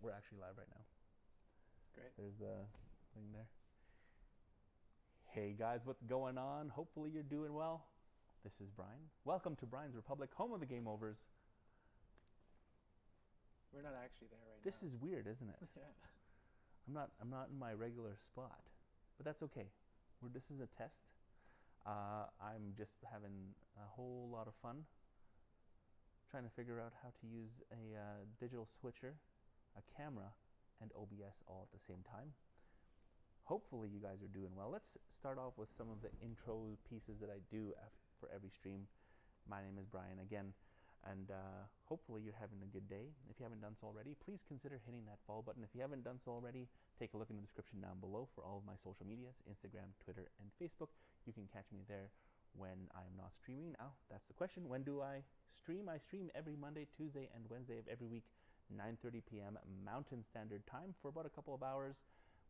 we're actually live right now. Great. There's the thing there. Hey guys, what's going on? Hopefully you're doing well. This is Brian. Welcome to Brian's Republic, home of the game overs. We're not actually there right now. This is weird, isn't it? Yeah. I'm not in my regular spot, but that's okay. This is a test. I'm just having a whole lot of fun trying to figure out how to use a digital switcher, a camera, and OBS all at the same time. Hopefully you guys are doing well. Let's start off with some of the intro pieces that I do for every stream. My name is Brian again, and hopefully you're having a good day. If you haven't done so already, please consider hitting that follow button. If you haven't done so already, take a look in the description down below for all of my social medias, Instagram, Twitter, and Facebook. You can catch me there when I'm not streaming. Now, that's the question. When do I stream? I stream every Monday, Tuesday, and Wednesday of every week, 9:30 p.m. Mountain Standard Time for about a couple of hours,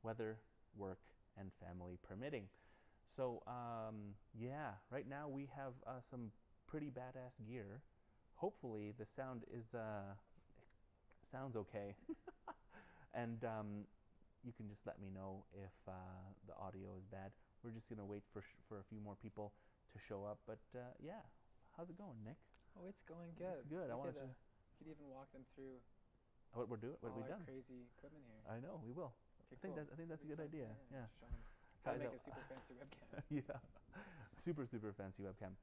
weather, work, and family permitting. So, yeah, right now we have some pretty badass gear. Hopefully the sound is sounds okay. And you can just let me know if the audio is bad. We're just going to wait for a few more people to show up. But yeah, how's it going, Nick? Oh, it's going good. It's good. I wanted to. We could even walk them through What we're doing? What all we've our done? crazy equipment here. I know we will. Okay, I think cool. I think that's a good Fun. idea. Yeah. Show 'em how to Guys, make a super fancy webcam. Yeah, super fancy webcam.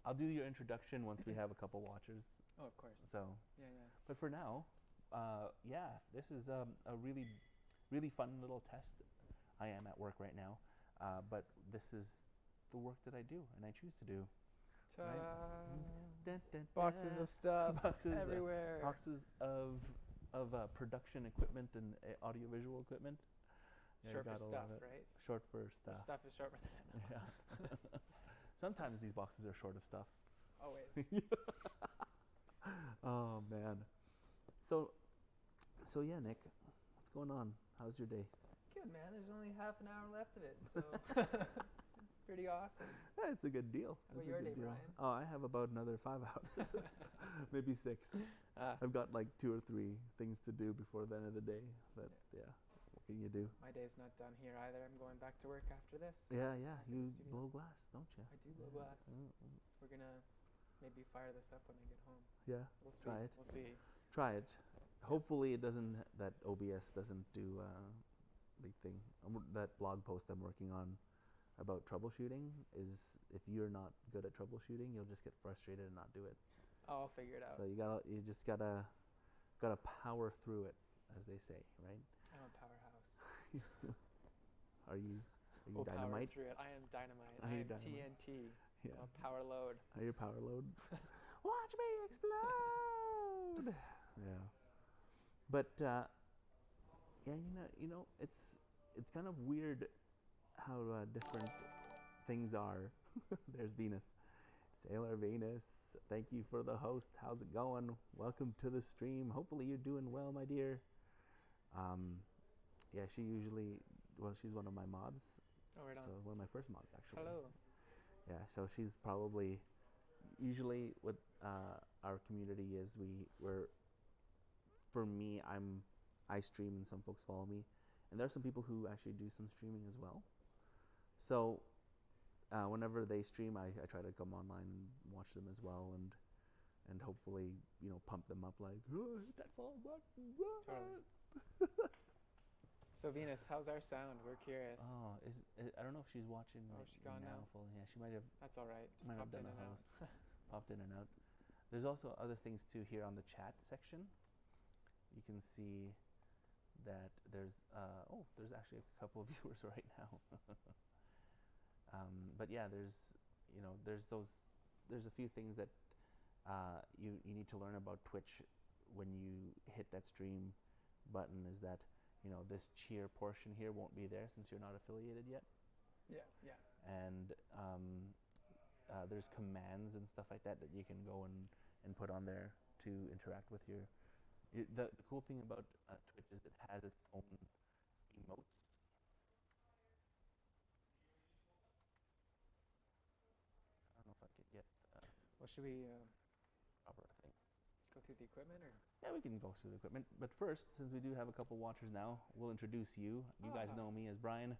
I'll do your introduction once we have a couple watchers. Oh, of course. So, Yeah. but for now, yeah, this is a really fun little test. I am at work right now, but this is the work that I do and I choose to do. Ta-da! Right? Dun, dun, Boxes dun. of stuff Boxes, everywhere. Boxes of production equipment and audiovisual equipment. Yeah, Short got for a lot stuff, of it. right? Short for stuff. Stuff is short for that. Yeah. Sometimes these boxes are short of stuff. Always. Oh man. So yeah, Nick, what's going on? How's your day? Good, man. There's only half an hour left of it, so it's pretty awesome. Yeah, it's a good deal. How about It's a your good day, deal. Brian? Oh, I have about another 5 hours, maybe 6. Ah. I've got like 2 or 3 things to do before the end of the day. But yeah, what can you do? My day's not done here either. I'm going back to work after this. Yeah, Back in you the studio. blow glass, don't you? I do blow glass. Mm. We're gonna maybe fire this up when I get home. Yeah, We'll see. try it. We'll see. Try it. Hopefully, that OBS doesn't do big thing. That blog post I'm working on about troubleshooting is if you're not good at troubleshooting, you'll just get frustrated and not do it. Oh, I'll figure it out. So you just gotta power through it, as they say, right? I'm a powerhouse. Are you We'll power dynamite? through it. I am dynamite. Are I you am dynamite? TNT. Yeah. I'm a power load. Are you power load? Watch me explode! Yeah. But yeah, you know, it's kind of weird how different things are. There's Venus. Sailor Venus, thank you for the host. How's it going? Welcome to the stream. Hopefully you're doing well, my dear. Yeah, she's one of my mods. Oh, right on. So one of my first mods, actually. Hello. Yeah, so she's probably, usually what our community is, for me, I stream and some folks follow me. And there are some people who actually do some streaming as well. So whenever they stream, I try to come online and watch them as well, and hopefully, pump them up like, oh, hit that follow button. Totally. So Venus, how's our sound? We're curious. Oh, I don't know if she's watching Oh, right she's gone now. fully. Yeah, she might have That's all right. Just might have popped done in a and out. host. Popped in and out. There's also other things too here on the chat section. You can see that there's actually a couple of viewers right now. But yeah, there's a few things that you need to learn about Twitch when you hit that stream button. Is that this cheer portion here won't be there since you're not affiliated yet. Yeah. And there's commands and stuff like that you can go and put on there to interact with the cool thing about Twitch is it has its own emotes. I don't know if I could get Well, should we proper thing. go through the equipment? equipment, or? Yeah, we can go through the equipment. But first, since we do have a couple watchers now, we'll introduce you. You guys Ah. know me as Brian.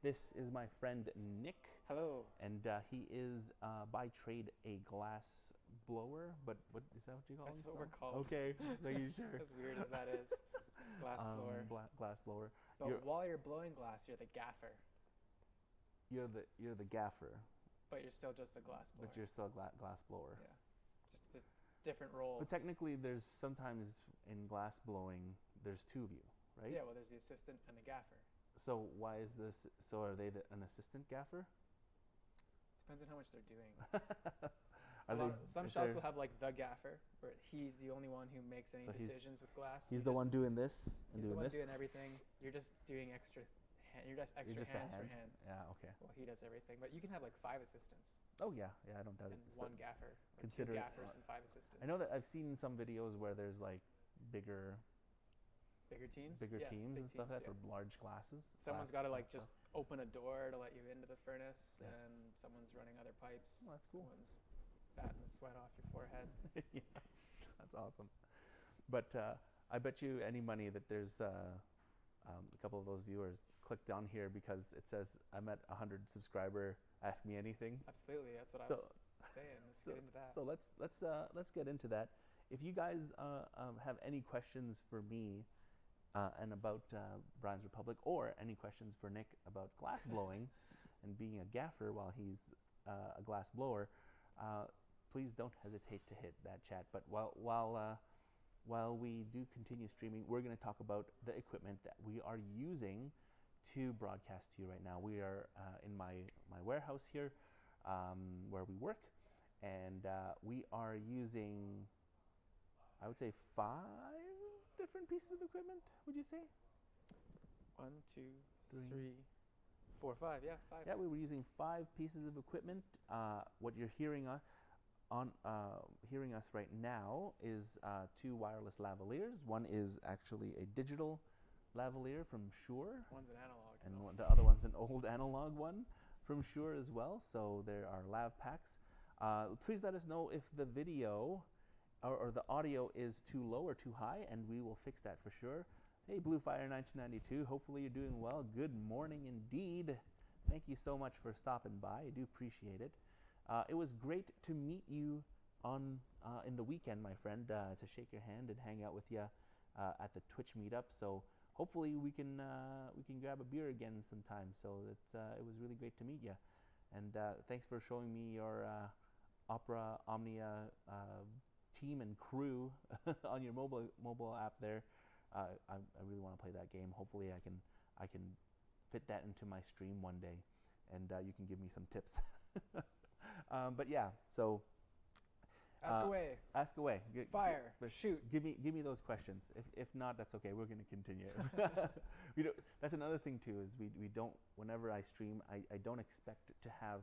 This is my friend Nick, Hello. and he is by trade a glass blower. But what is that? What you call That's him? what we're now? called. Okay, are you sure? As weird as that is. Glass blower. Glass blower. But you're- while you're blowing glass, you're the gaffer. You're the gaffer, But you're still just a glass blower. but you're still a glass blower. Yeah. Just different roles. But technically, there's sometimes in glass blowing, there's two of you, right? Yeah, well, there's the assistant and the gaffer. So why is this? So are they an assistant gaffer? Depends on how much they're doing. Some is shops there- will have like the gaffer, where he's the only one who makes any So he's- decisions with glass. He's You the just- one doing this and He's the doing one this. doing everything. You're just doing extra. You're just extra You're just a hands for hand? hand. Yeah. Okay. Well, he does everything, but you can have like 5 assistants Oh yeah. Yeah. I don't doubt and it. one gaffer, or 2 consider it, gaffers and 5 assistants. I know that I've seen some videos where there's like bigger Bigger teams. bigger Yeah, teams big and stuff teams, like that for large glasses. Someone's glass- got to like glass just open a door to let you into the furnace, Yeah. and someone's running other pipes. stuff. Oh, that's cool. Someone's batting the sweat off your forehead. Yeah, that's awesome. But I bet you any money that there's a couple of those viewers clicked on here because it says I'm at 100 subscriber. Ask me anything. Absolutely, that's what So- I was saying. Let's get into that. So let's get into that. If you guys have any questions for me and about Brian's Republic, or any questions for Nick about glass blowing and being a gaffer while he's a glass blower, please don't hesitate to hit that chat. But while we do continue streaming, we're going to talk about the equipment that we are using to broadcast to you right now. We are in my warehouse here where we work, and we are using, I would say, 5 different pieces of equipment. Would you say? 1, 2, Three. 3, 4, 5. Yeah, 5. Yeah, we were using 5 pieces of equipment. What you're hearing hearing us right now is 2 wireless lavaliers. One is actually a digital lavalier from Shure, One's an analog. and though. the other one's an old analog one from Shure as well. So there are lav packs. Please let us know if the video or the audio is too low or too high, and we will fix that for sure. Hey, Bluefire 1992, hopefully you're doing well. Good morning indeed. Thank you so much for stopping by. I do appreciate it. It was great to meet you on in the weekend, my friend, to shake your hand and hang out with you at the Twitch meetup. So hopefully we can grab a beer again sometime. So it was really great to meet you, and thanks for showing me your Opera Omnia team and crew on your mobile app there. I really want to play that game. Hopefully I can fit that into my stream one day, and you can give me some tips. But yeah, so Ask away. ask away. Fire. but Shoot. Give me those questions. If not, that's okay. We're going to continue. That's another thing too. Is we don't. Whenever I stream, I don't expect to have.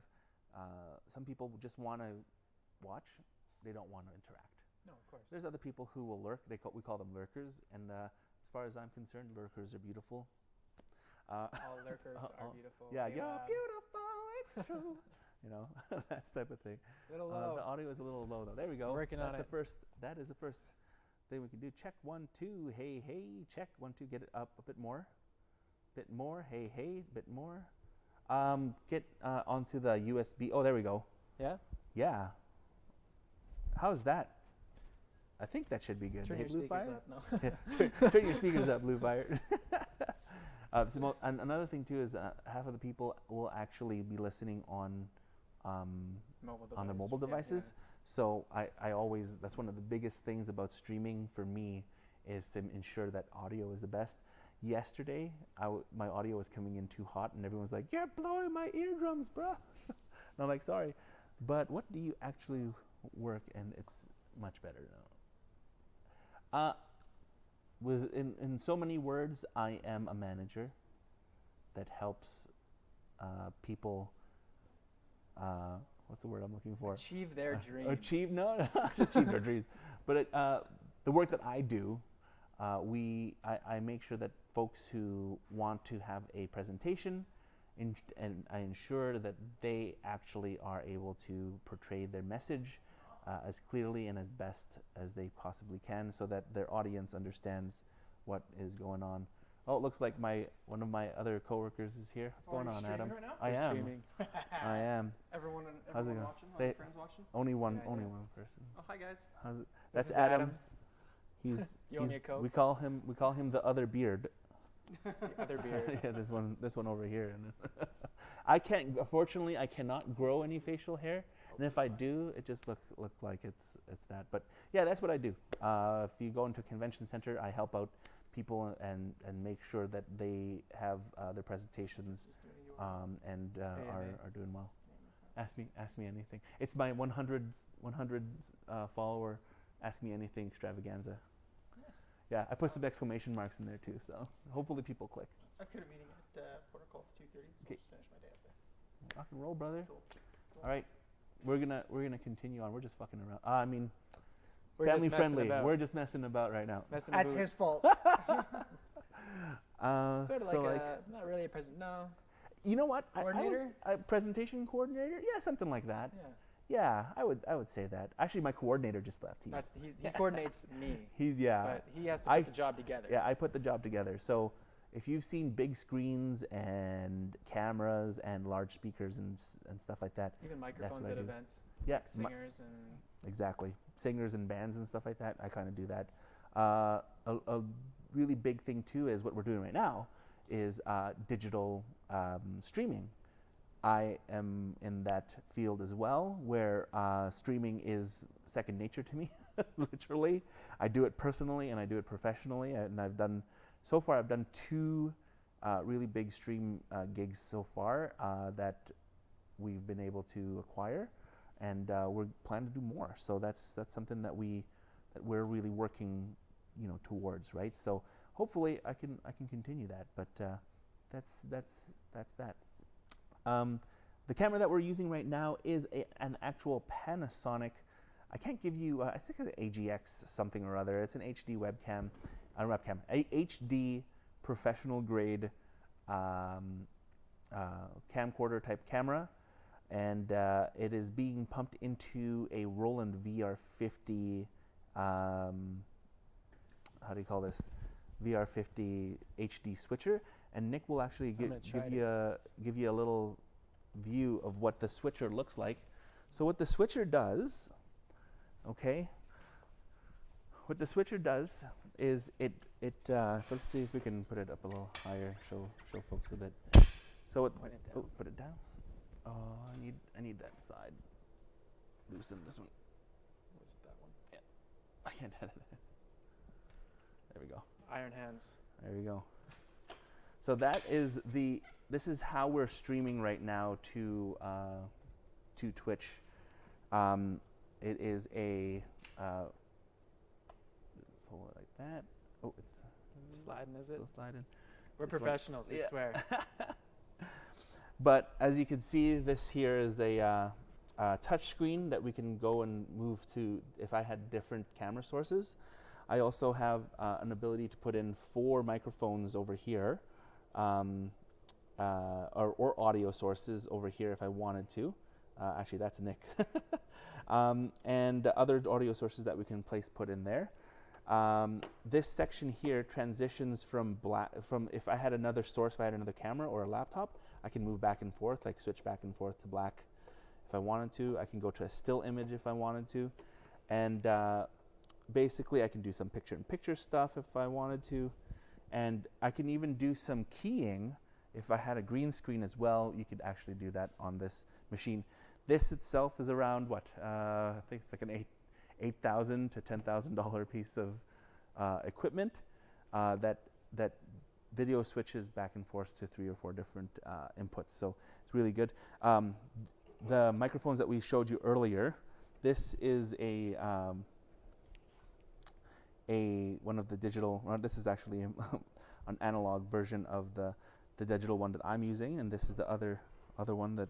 Some people just want to watch. They don't want to interact. No, of course. There's other people who will lurk. We call them lurkers. And as far as I'm concerned, lurkers are beautiful. All lurkers are all- beautiful. Yeah, They you're lab. beautiful. It's true. That type of thing. Little low. The audio is a little low though. There we go. Working on That's it. the first. That is the first thing we can do. Check 1 2. Hey hey. Check 1 2. Get it up a bit more. Bit more. Hey hey. Bit more. Get onto the USB. Oh, there we go. Yeah. Yeah. How's that? I think that should be good. Turn Hey, your Blue speakers Fire? up. No. Yeah, turn your speakers up, Blue Fire. And another thing too is half of the people will actually be listening on on their mobile Yeah, devices. So I always, that's one of the biggest things about streaming for me, is to ensure that audio is the best. Yesterday, my audio was coming in too hot, and everyone's like, "You're blowing my eardrums, bro." And I'm like, "Sorry, but what do you actually work?" And it's much better now. In so many words, I am a manager that helps people. What's the word I'm looking for? Achieve their dreams. No, not achieve their dreams. But the work that I do, I make sure that folks who want to have a presentation, and I ensure that they actually are able to portray their message as clearly and as best as they possibly can, so that their audience understands what is going on. Oh, it looks like one of my other coworkers is here. What's going on, Adam? Right now? I We're am. streaming. I am. Everyone How's it watching? going? All Say your it. friends watching? Only one Yeah, yeah. person. Oh, hi guys. How's it? This That's is Adam. He's, You owe me a Coke? we call him the other beard. The other beard. Yeah, this one over here. Unfortunately, I cannot grow any facial hair, and if I do, it just look like it's that. But yeah, that's what I do. If you go into a convention center, I help out people and make sure that they have their presentations and are doing well. Ask me anything. It's my 100 follower. Ask me anything extravaganza. Nice. Yeah, I put some exclamation marks in there too, so hopefully people click. I've got a meeting at Protocol for 2:30, so Okay. I'll just finish my day up there. Rock and roll, brother. Cool. All right, we're gonna continue on. We're just fucking around. I mean, We're family just messing friendly. about. We're just messing about right now. Messing That's about. his fault. Sort of so like a, not really a present. No. you know what? Coordinator? A presentation coordinator? Yeah, something like that. Yeah. Yeah, I would say that. Actually, my coordinator just left. He coordinates me, He's yeah. but he has to put the job together. Yeah, I put the job together. So if you've seen big screens and cameras and large speakers and stuff like that, Even microphones what I at do. events. yeah, Singers and. exactly. Singers and bands and stuff like that, I kind of do that. A really big thing too is what we're doing right now is digital streaming. I am in that field as well, where streaming is second nature to me, literally. I do it personally and I do it professionally, and I've done 2 really big stream gigs so far that we've been able to acquire, and we're planning to do more. So that's something that we're really working, towards, right? So hopefully I can continue that, but that's that. The camera that we're using right now is an actual Panasonic. I can't give you, I think it's an AGX something or other. It's an HD webcam, a HD professional grade camcorder type camera, and it is being pumped into a Roland VR50. How do you call this? VR50 HD switcher, and Nick will actually give you a little view of what the switcher looks like. So what the switcher does, okay? What the switcher does is it let's see if we can put it up a little higher, show folks a bit. So Point it down. put it down. Oh, I need that side. Loosen this one. Was it that one? I can't edit it. There we go. Iron hands. There we go. So this is how we're streaming right now to Twitch. It is a let's hold it like that. Oh, it's Sliding, is it? still sliding. We're This one. professionals, we Yeah. swear. But as you can see, this here is a touch screen that we can go and move to if I had different camera sources. I also have an ability to put in 4 microphones over here, or audio sources over here if I wanted to. Actually, that's Nick. And other audio sources that we can put in there. This section here transitions from if I had another source, if I had another camera or a laptop, I can move back and forth, like switch back and forth to black if I wanted to. I can go to a still image if I wanted to. And basically I can do some picture-in-picture stuff if I wanted to. And I can even do some keying. If I had a green screen as well, you could actually do that on this machine. This itself is around what? I think it's like an $8,000 to $10,000 piece of equipment that video switches back and forth to 3 or 4 different inputs. So it's really good. The microphones that we showed you earlier, this is one of the digital. Well, this is actually an analog version of the digital one that I'm using, and this is the other one that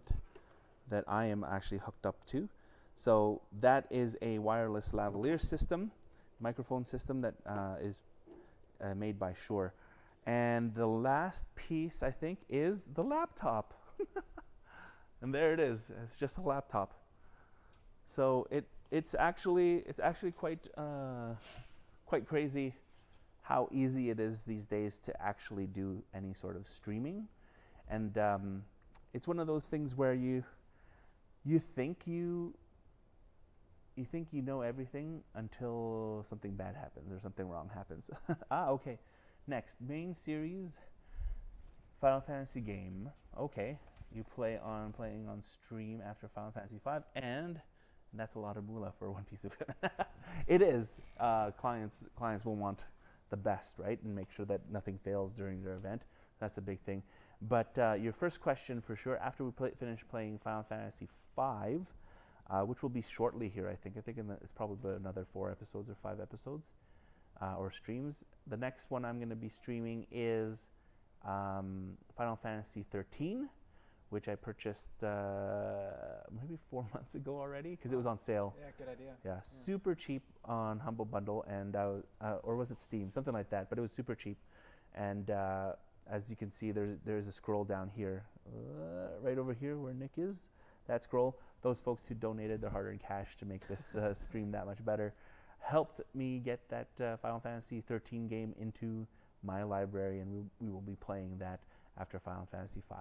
I am actually hooked up to. So that is a wireless lavalier system, microphone system that is made by Shure. And the last piece, I think, is the laptop. And there it is. It's just a laptop. So it's actually quite quite crazy how easy it is these days to actually do any sort of streaming, and it's one of those things where you think you know everything until something bad happens or something wrong happens. Okay. Next, main series, Final Fantasy game. Okay, you playing on stream after Final Fantasy V, and that's a lot of moolah for one piece of equipment. It is. Clients will want the best, right, and make sure that nothing fails during their event. That's a big thing. But your first question for sure, after we finish playing Final Fantasy V, which will be shortly here, I think it's probably another 4 episodes or 5 episodes or streams. The next one I'm going to be streaming is Final Fantasy 13, which I purchased maybe 4 months ago already because it was on sale. Yeah, good idea. Yeah, super cheap on Humble Bundle, and or was it Steam, something like that. But it was super cheap, and as you can see, there's a scroll down here, right over here where Nick is. That scroll. Those folks who donated their hard-earned cash to make this stream that much better helped me get that Final Fantasy 13 game into my library, and we will be playing that after Final Fantasy V.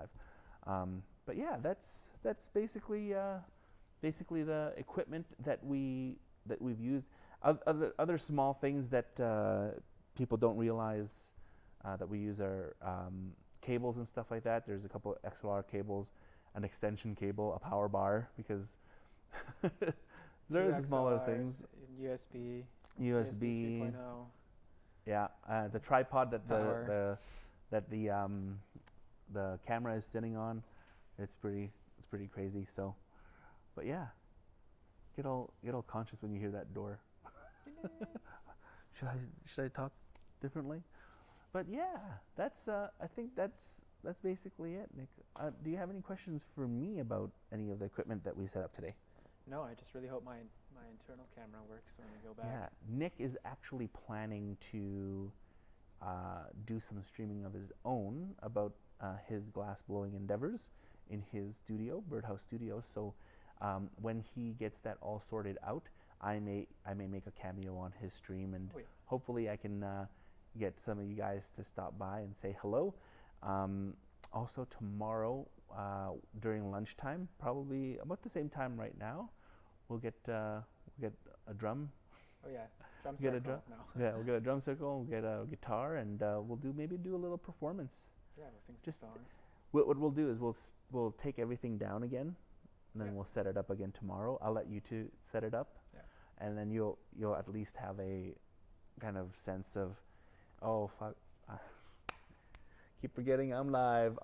But yeah, that's basically the equipment that we've used. Other small things that people don't realize that we use are cables and stuff like that. There's a couple of XLR cables, an extension cable, a power bar, because there's smaller things. USB 3.0. Yeah, the tripod that the camera is sitting on, it's pretty crazy. So, but yeah, get all conscious when you hear that door. Should I talk differently? But yeah, that's I think that's basically it, Nick. Do you have any questions for me about any of the equipment that we set up today? No, I just really hope my internal camera works when we go back. Yeah, Nick is actually planning to do some streaming of his own about his glass blowing endeavors in his studio, Birdhouse Studios. So when he gets that all sorted out, I may make a cameo on his stream, and hopefully I can get some of you guys to stop by and say hello. Also tomorrow during lunchtime, probably about the same time right now, we'll get a drum. Oh yeah, drum get circle. A drum. No. Yeah, we'll get a drum circle. We'll get a guitar, and we'll do a little performance. Yeah, we'll sing some Just songs. What we'll do is we'll take everything down again, and then Yeah. we'll set it up again tomorrow. I'll let you two set it up, and then you'll at least have a kind of sense of, oh fuck, keep forgetting I'm live.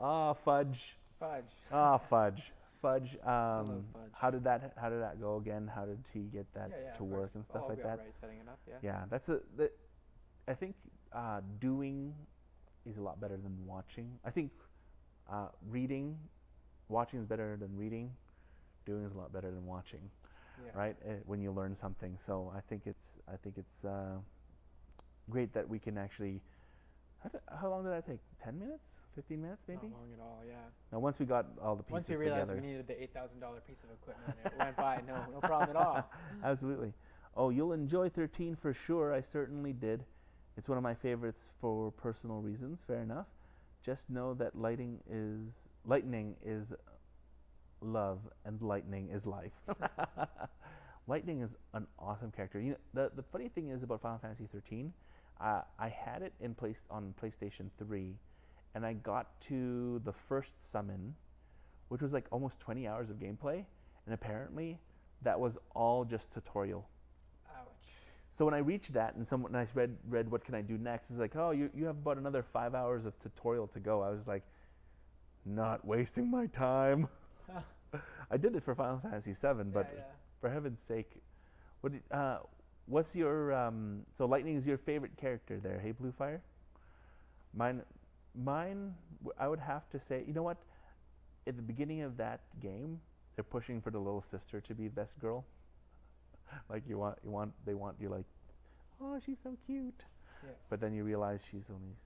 Fudge. Fudge. Fudge. Fudge. love fudge. How did that go again? How did he get that to of work course. and stuff I'll like be that? all right setting it up. Yeah. Yeah, I think doing is a lot better than watching. I think watching is better than reading. Doing is a lot better than watching, Yeah. right? When you learn something. So I think it's great that we can actually. How long did that take? 10 minutes? 15 minutes, maybe? Not long at all. Yeah. Now, once we got all the pieces Once we realized together. we needed the $8,000 piece of equipment, it went by no problem at all. Absolutely. Oh, you'll enjoy 13 for sure. I certainly did. It's one of my favorites for personal reasons. Fair enough. Just know that lightning is love, and lightning is life. Lightning is an awesome character. You know, the funny thing is about Final Fantasy 13, I had it on PlayStation 3, and I got to the first summon, which was like almost 20 hours of gameplay, and apparently that was all just tutorial. Ouch. So when I reached that, and I read what can I do next, it's like, oh, you have about another 5 hours of tutorial to go. I was like, not wasting my time. I did it for Final Fantasy VII, but for heaven's sake, what's your so Lightning is your favorite character there, hey Bluefire? Mine, I would have to say, you know what? At the beginning of that game, they're pushing for the little sister to be the best girl. Like they want you like, oh, she's so cute. Yeah. But then you realize she's only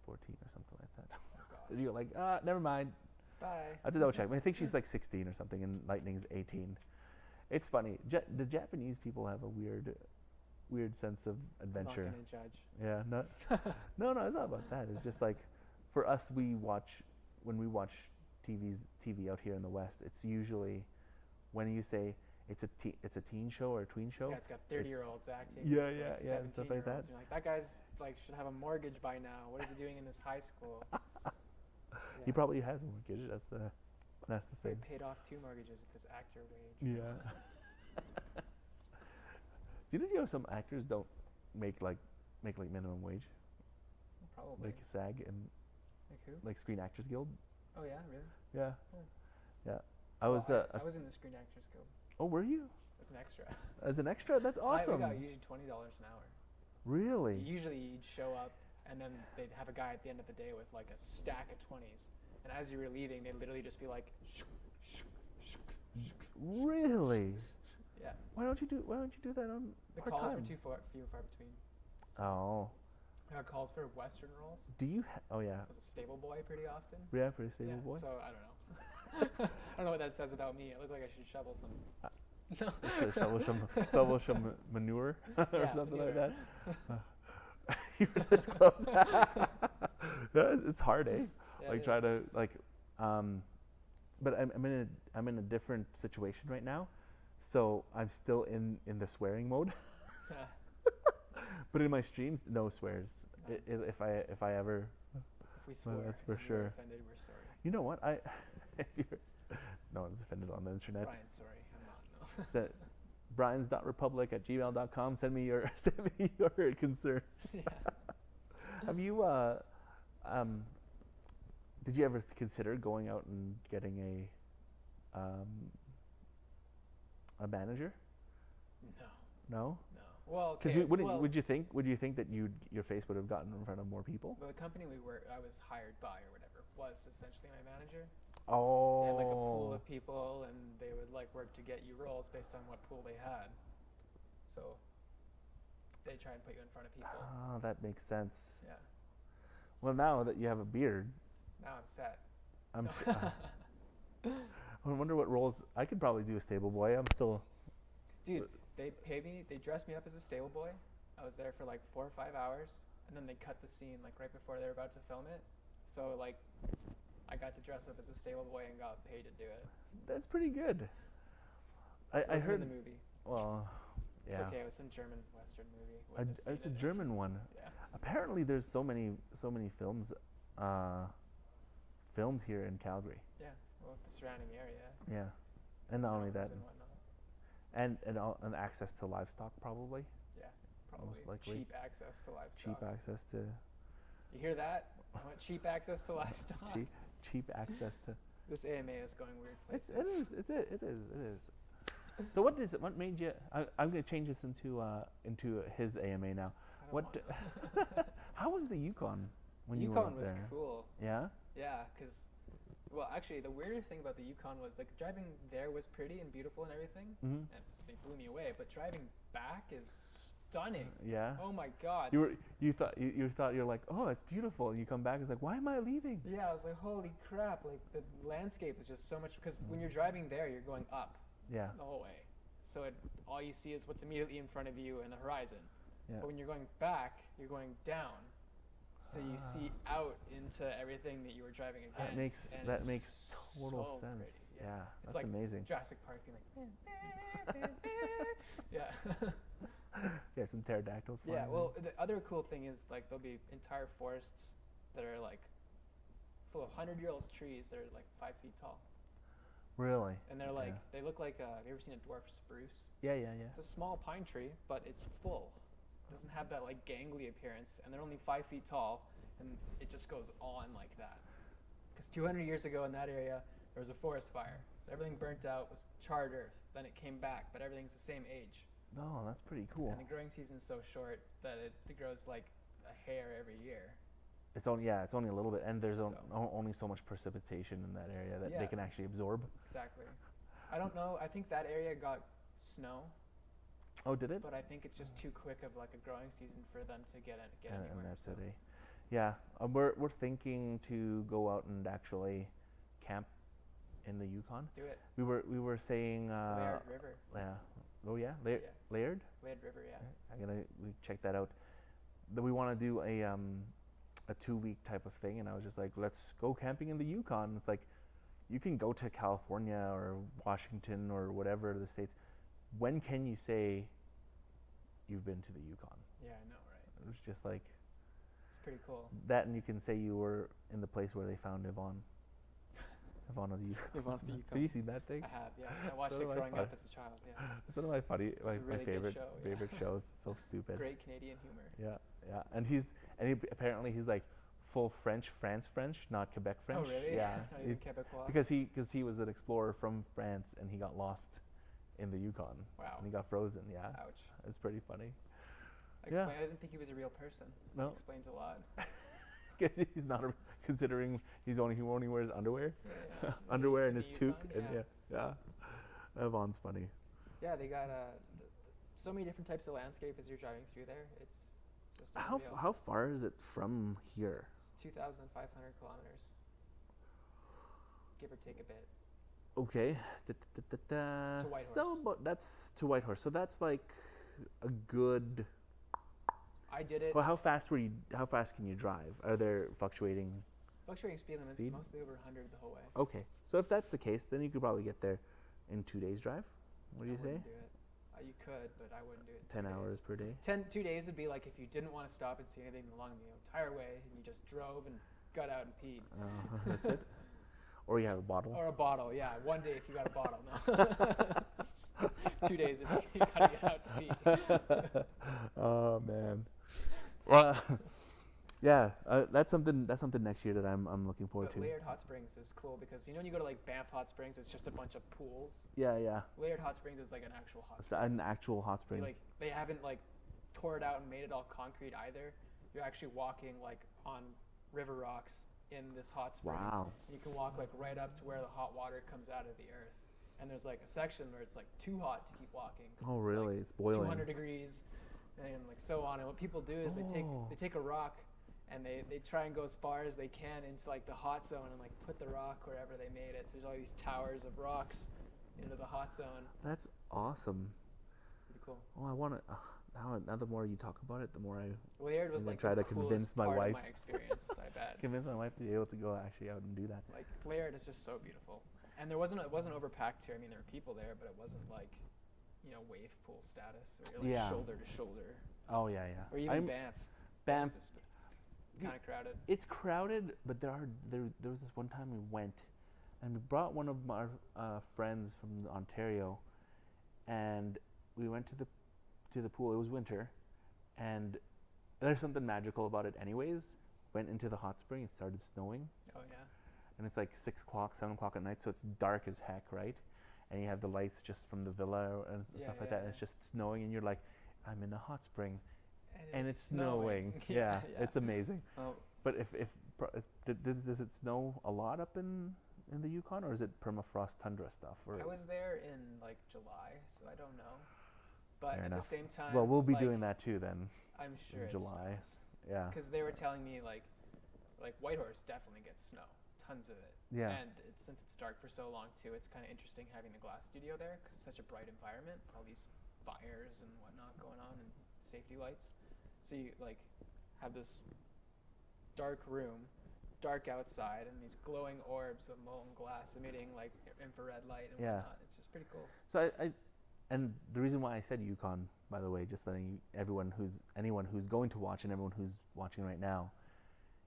14 or something like that. Oh, God. You're like, never mind. Bye. I have to double check. I think she's like 16 or something, and Lightning's 18. It's funny. The Japanese people have a weird sense of adventure. I'm not gonna judge. Yeah, no, it's not about that. It's just like, for us, when we watch TV out here in the West, it's usually, when you say it's a teen show or a tween show. Yeah, it's got 30-year-olds acting. Yeah, as, yeah, like, yeah, and stuff like that. 17-year-olds. You're like, that guy's like should have a mortgage by now. What is he doing in this high school? He Yeah. probably has a mortgage. That's the He thing. paid off 2 mortgages with his actor wage. Yeah. See, did you know some actors don't make like minimum wage, Probably. like SAG and Like who? like Screen Actors Guild? Oh yeah, really? Yeah, Oh. yeah. I Well, was. I was in the Screen Actors Guild Oh, were you as an extra. as an extra? That's We awesome. got usually $20 an hour. Really? Usually you'd show up and then they'd have a guy at the end of the day with like a stack of 20s, and as you were leaving, they'd literally just be like, "Shuk, shuk, shuk, shuk." Really? Yeah. Why don't you do that on The part calls were time? few and far between. Oh. I got calls for Western roles. Do you? Oh yeah. I was a stable boy pretty often. Yeah, pretty stable Yeah, boy. So I don't know. I don't know what that says about me. I look like I should shovel some. No. Shovel some manure or Yeah, something manure. like that. You were this close. Yeah, it's hard, eh? Yeah, Like it try is. to like, but I'm in a different situation right now, so I'm still in the swearing mode. But in my streams, no swears. No. If I ever, If we Well, swear, that's for and sure. We're offended, we're sorry. you know what if you're, no one's offended on the internet. Brian, sorry, I'm not. No. Send, Brian's.republic@gmail.com. Send me your concerns. Yeah. Have you did you ever consider going out and getting a manager? No, No, no. Well, because okay, would you think that your face would have gotten in front of more people? well, the company I was hired by or whatever was essentially my manager. Oh, They had like a pool of people, and they would like work to get you roles based on what pool they had. So they try and put you in front of people. Oh, that makes sense. Yeah. Well, now that you have a beard, Now I'm set. I'm. No. I wonder what roles I could probably do a stable boy. I'm still. Dude, they dressed me up as a stable boy. I was there for like 4 or 5 hours, and then they cut the scene like right before they were about to film it. So like, I got to dress up as a stable boy and got paid to do it. That's pretty good. I Wasn't heard. in the movie. Well, It's yeah. okay. It was some German Western movie. Wouldn't have It's a seen it. German one. Yeah. Apparently, there's so many films filmed here in Calgary. Yeah. Well, the surrounding area. Yeah, and not only that, mountains and whatnot. and access to livestock probably. Yeah. Probably most likely. cheap access to livestock. Cheap access to You hear that? I want cheap access to livestock. cheap access to. This AMA is going weird places. It is. So what made you? I'm going to change this into his AMA now. I don't What? wanna. How was the Yukon when you were Yukon up was there? cool. Yeah. Yeah, because, well, actually, the weirder thing about the Yukon was like driving there was pretty and beautiful and everything, Mm-hmm. and they blew me away. But driving back is stunning. Yeah. Oh my God. You thought you're like, oh, it's beautiful, and you come back, it's like, why am I leaving? Yeah, I was like, holy crap! Like the landscape is just so much. Because when you're driving there, you're going up Yeah. the whole way, so all you see is what's immediately in front of you and the horizon. Yeah. But when you're going back, you're going down. So you see out into everything that you were driving against. and That it's makes total so sense. pretty, Yeah, It's that's like amazing. Jurassic Park being like, yeah. Yeah, some pterodactyls flying. Yeah, around. well, the other cool thing is like there'll be entire forests that are like full of 100-year-old trees that are like 5 feet tall, Really? and they're like Yeah. they look like have you ever seen a dwarf spruce? Yeah. It's a small pine tree, but it's full. It doesn't have that like gangly appearance, and they're only 5 feet tall, and it just goes on like that. Because 200 years ago in that area, there was a forest fire, so everything burnt out, was charred earth. Then it came back, but everything's the same age. Oh, that's pretty cool. And the growing season's so short that it grows like a hair every year. It's only a little bit, and there's So- only so much precipitation in that area that they Yeah. can actually absorb. Exactly. I don't know. I think that area got snow, Oh, did it? but I think it's just too quick of like a growing season for them to get And anywhere. that's so. it. Eh? Yeah, we're thinking to go out and actually camp in the Yukon. Do it. We were saying Laird River. yeah. Oh yeah, Yeah. Laird. Laird River, yeah. We check that out. Then we want to do a 2-week type of thing, and I was just like, let's go camping in the Yukon. It's like, you can go to California or Washington or whatever the states. When can you say you've been to the Yukon? Yeah, I know, right? It was just like It's pretty cool. that, and you can say you were in the place where they found Yvonne. Yvonne of the Yukon. Yvonne of the Have Yukon. you seen that thing? I have, yeah. I watched So it do I. growing Fun. up as a child, yeah. It's one of my funny, a my really good show, yeah. favorite shows. So stupid. Great Canadian humor. Yeah. And apparently he's like full French, not Quebec French. Oh, really? Yeah. Not even Quebecois? Because he was an explorer from France and he got lost in the Yukon. Wow. And he got frozen. Yeah. Ouch. It's pretty funny. I didn't think he was a real person. No. That explains a lot. He's not considering he only wears underwear. Yeah. Underwear and In his the toque. Yukon, And yeah. Yvonne's funny. Yeah, they got so many different types of landscape as you're driving through there. It's just unreal. How far is it from here? It's 2,500 kilometers, give or take a bit. Okay. To Whitehorse. That's to Whitehorse. So that's like a good. I did it. Well, how fast can you drive? Are there fluctuating? Fluctuating speed limits, Speed? mostly over 100 the whole way. Okay. So if that's the case, then you could probably get there in 2 days drive. What do you I say? wouldn't do it. You could, but I wouldn't do it. 10 hours per day. 2 days would be like if you didn't want to stop and see anything along the entire way, and you just drove and got out and peed. That's it. Or you have a bottle. Or a bottle, yeah. 1 day if you got a bottle, no. 2 days if you gotta get out to pee. Oh man. Well, yeah, that's something next year that I'm looking forward But to. Laird Hot Springs is cool because when you go to like Banff Hot Springs, it's just a bunch of pools. Yeah. Laird Hot Springs is like an actual hot It's spring. an actual hot spring. Like they haven't like tore it out and made it all concrete either. You're actually walking like on river rocks in this hot spring. Wow. You can walk like right up to where the hot water comes out of the earth. And there's like a section where it's like too hot to keep walking. 'Cause Oh it's, really? Like It's boiling. 200 degrees and like so on. And what people do is they take a rock and they try and go as far as they can into like the hot zone and like put the rock wherever they made it. So there's all these towers of rocks into the hot zone. That's awesome. Pretty cool. Oh, I want to. Now the more you talk about it, the more I Laird was I'm gonna like try the to convince coolest my part wife. of my experience, I bet. convince my wife to be able to go actually out and do that. Like Laird is just so beautiful, and it wasn't overpacked here. I mean, there were people there, but it wasn't like, wave pool status or like Yeah. shoulder to shoulder, Oh yeah. or even Banff. Banff. is kind of crowded. It's crowded, but there was this one time we went, and we brought one of our friends from Ontario, and we went to the pool. It was winter, and there's something magical about it. Anyways, went into the hot spring. It started snowing, Oh yeah. and it's like 6 o'clock, 7 o'clock at night, so it's dark as heck, right? And you have the lights just from the villa and Yeah, stuff like yeah, that. And it's yeah. just snowing, and you're like, I'm in the hot spring, and And it's snowing. Yeah, it's amazing. Oh, But does it snow a lot up in the Yukon, or is it permafrost tundra stuff? Or I was there in like July, so I don't know. But Fair at enough. the same time, well, we'll be like, doing that too then. I'm sure in it July. snows. Yeah. Because they were telling me like Whitehorse definitely gets snow, tons of it. Yeah. And since it's dark for so long too, it's kind of interesting having the glass studio there because it's such a bright environment, all these fires and whatnot going on and safety lights. So you like have this dark room, dark outside, and these glowing orbs of molten glass emitting like infrared light and Yeah. whatnot. It's just pretty cool. So and the reason why I said Yukon, by the way, just letting anyone who's going to watch and everyone who's watching right now,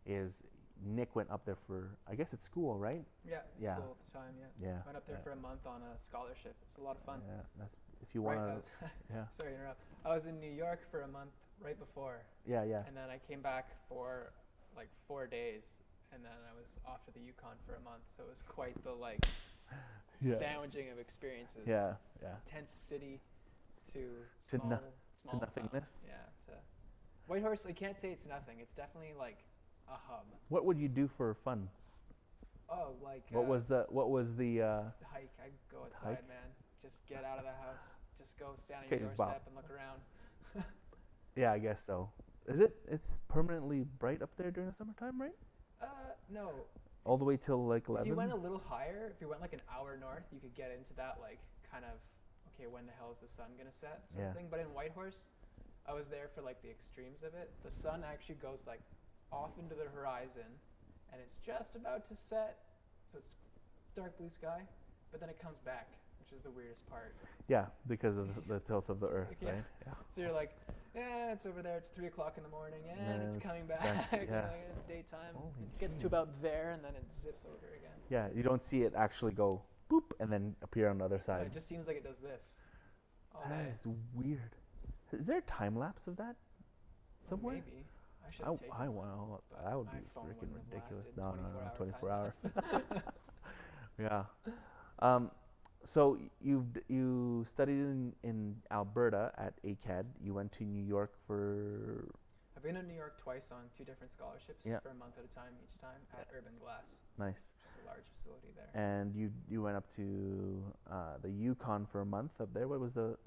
is Nick went up there for, I guess it's school, right? Yeah. Yeah. School at the time. Yeah. Yeah. Went up there yeah, for a month on a scholarship. It's a lot of fun. Yeah, that's if you Right, want I to. was Yeah. sorry to interrupt. I was in New York for a month right before, Yeah. and then I came back for like 4 days, and then I was off to the Yukon for a month. So it was quite the like Yeah. sandwiching of experiences. Yeah. Tense city to To small, no- small town. nothingness? Yeah. To Whitehorse, I can't say it's nothing. It's definitely like a hub. What would you do for fun? Oh, like What was the hike? I'd go outside, hike? man. Just get out of the house. Just go stand on Okay, your Bob. doorstep and look around. Yeah, I guess so. Is it? It's permanently bright up there during the summertime, right? No. all the way till like 11. If you went a little higher, if you went like an hour north, you could get into that like kind of, okay, when the hell is the sun gonna set sort Yeah. of thing. But in Whitehorse, I was there for like the extremes of it. The sun actually goes like off into the horizon, and it's just about to set, so it's dark blue sky, but then it comes back, which is the weirdest part. Yeah, because of the tilt of the Earth, Yeah. right? Yeah. So you're like, yeah, it's over there. It's 3 o'clock in the morning, and then it's it's coming back. back, and, yeah. like, it's daytime. Holy It gets to jeez. about there, and then it zips over again. Yeah, you don't see it actually go boop and then appear on the other No, side. it just seems like it does this. All That day. is weird. Is there a time lapse of that somewhere? Maybe. I should have taken I one, want. but That would my be phone freaking wouldn't have ridiculous. lasted No, 24 24 hours. time Yeah. So you studied in Alberta at ACAD. You went to New York for I've been in New York twice on 2 different scholarships Yeah. for a month at a time each time at Urban Glass, nice, which is a large facility there. and you went up to the Yukon for a month up there. What was the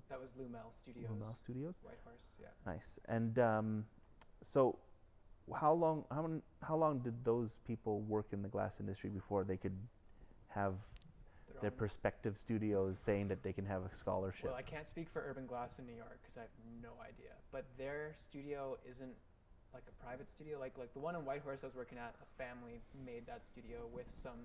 That was Lumel Studios, Lumel Studios? Whitehorse, yeah. Nice. And so, how long did those people work in the glass industry before they could have their own- prospective studios saying that they can have a scholarship? Well, I can't speak for Urban Glass in New York because I have no idea. But their studio isn't like a private studio. Like the one in Whitehorse I was working at, a family made that studio with some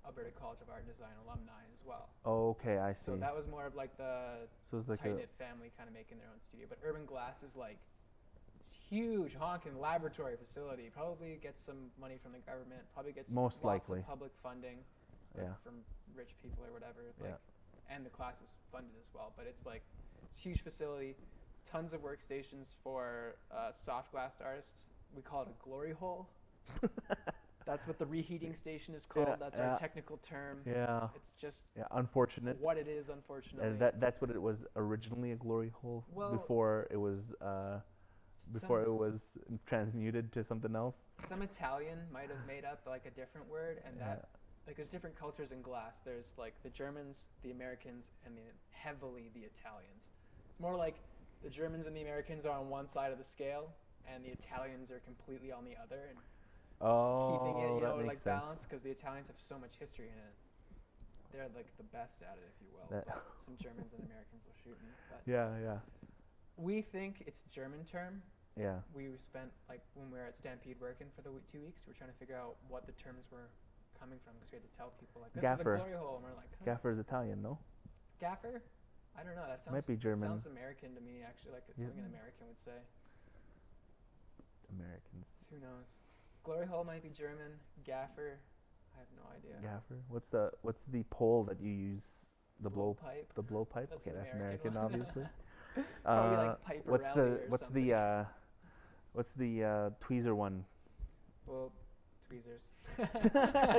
Alberta College of Art and Design alumni as well. Okay, I see. So that was more of like the So it's like a tight-knit family kind of making their own studio. But Urban Glass is like huge honking laboratory facility. Probably gets some money from the government. Probably gets Most lots likely. of public funding, like Yeah. from rich people or whatever. Like, Yeah. and the class is funded as well. But it's like it's a huge facility, tons of workstations for soft glass artists. We call it a glory hole. That's what the reheating station is called. Yeah, That's yeah. our technical term. Yeah. It's just Yeah. Unfortunate. what it is, unfortunately. That's what it was originally, a glory hole, Well, before it was transmuted to something else. Some Italian might have made up like a different word, and Yeah. that like there's different cultures in glass. There's like the Germans, the Americans, and heavily the Italians. It's more like the Germans and the Americans are on one side of the scale, and the Italians are completely on the other, and Oh, keeping it, you that know, makes like sense. balanced because the Italians have so much history in it. They're like the best at it, if you will. That- But some Germans and Americans will shoot me. But Yeah. we think it's a German term. Yeah. We spent like when we were at Stampede working for the 2 weeks, we were trying to figure out what the terms were coming from because we had to tell people like this Gaffer. is a glory hole, and we're like Gaffer is Italian, no? Gaffer. I don't know. That sounds Might be German. Sounds American to me, actually. Like it's something an Yeah. American would say. Americans. Who knows? Glory hole might be German. Gaffer, I have no idea. Gaffer. What's the pole that you use? The Blowpipe. The blowpipe. That's Okay, an that's American American, one. obviously. Probably like Piper what's Rally the or what's something. the what's the tweezer one? Well, tweezers.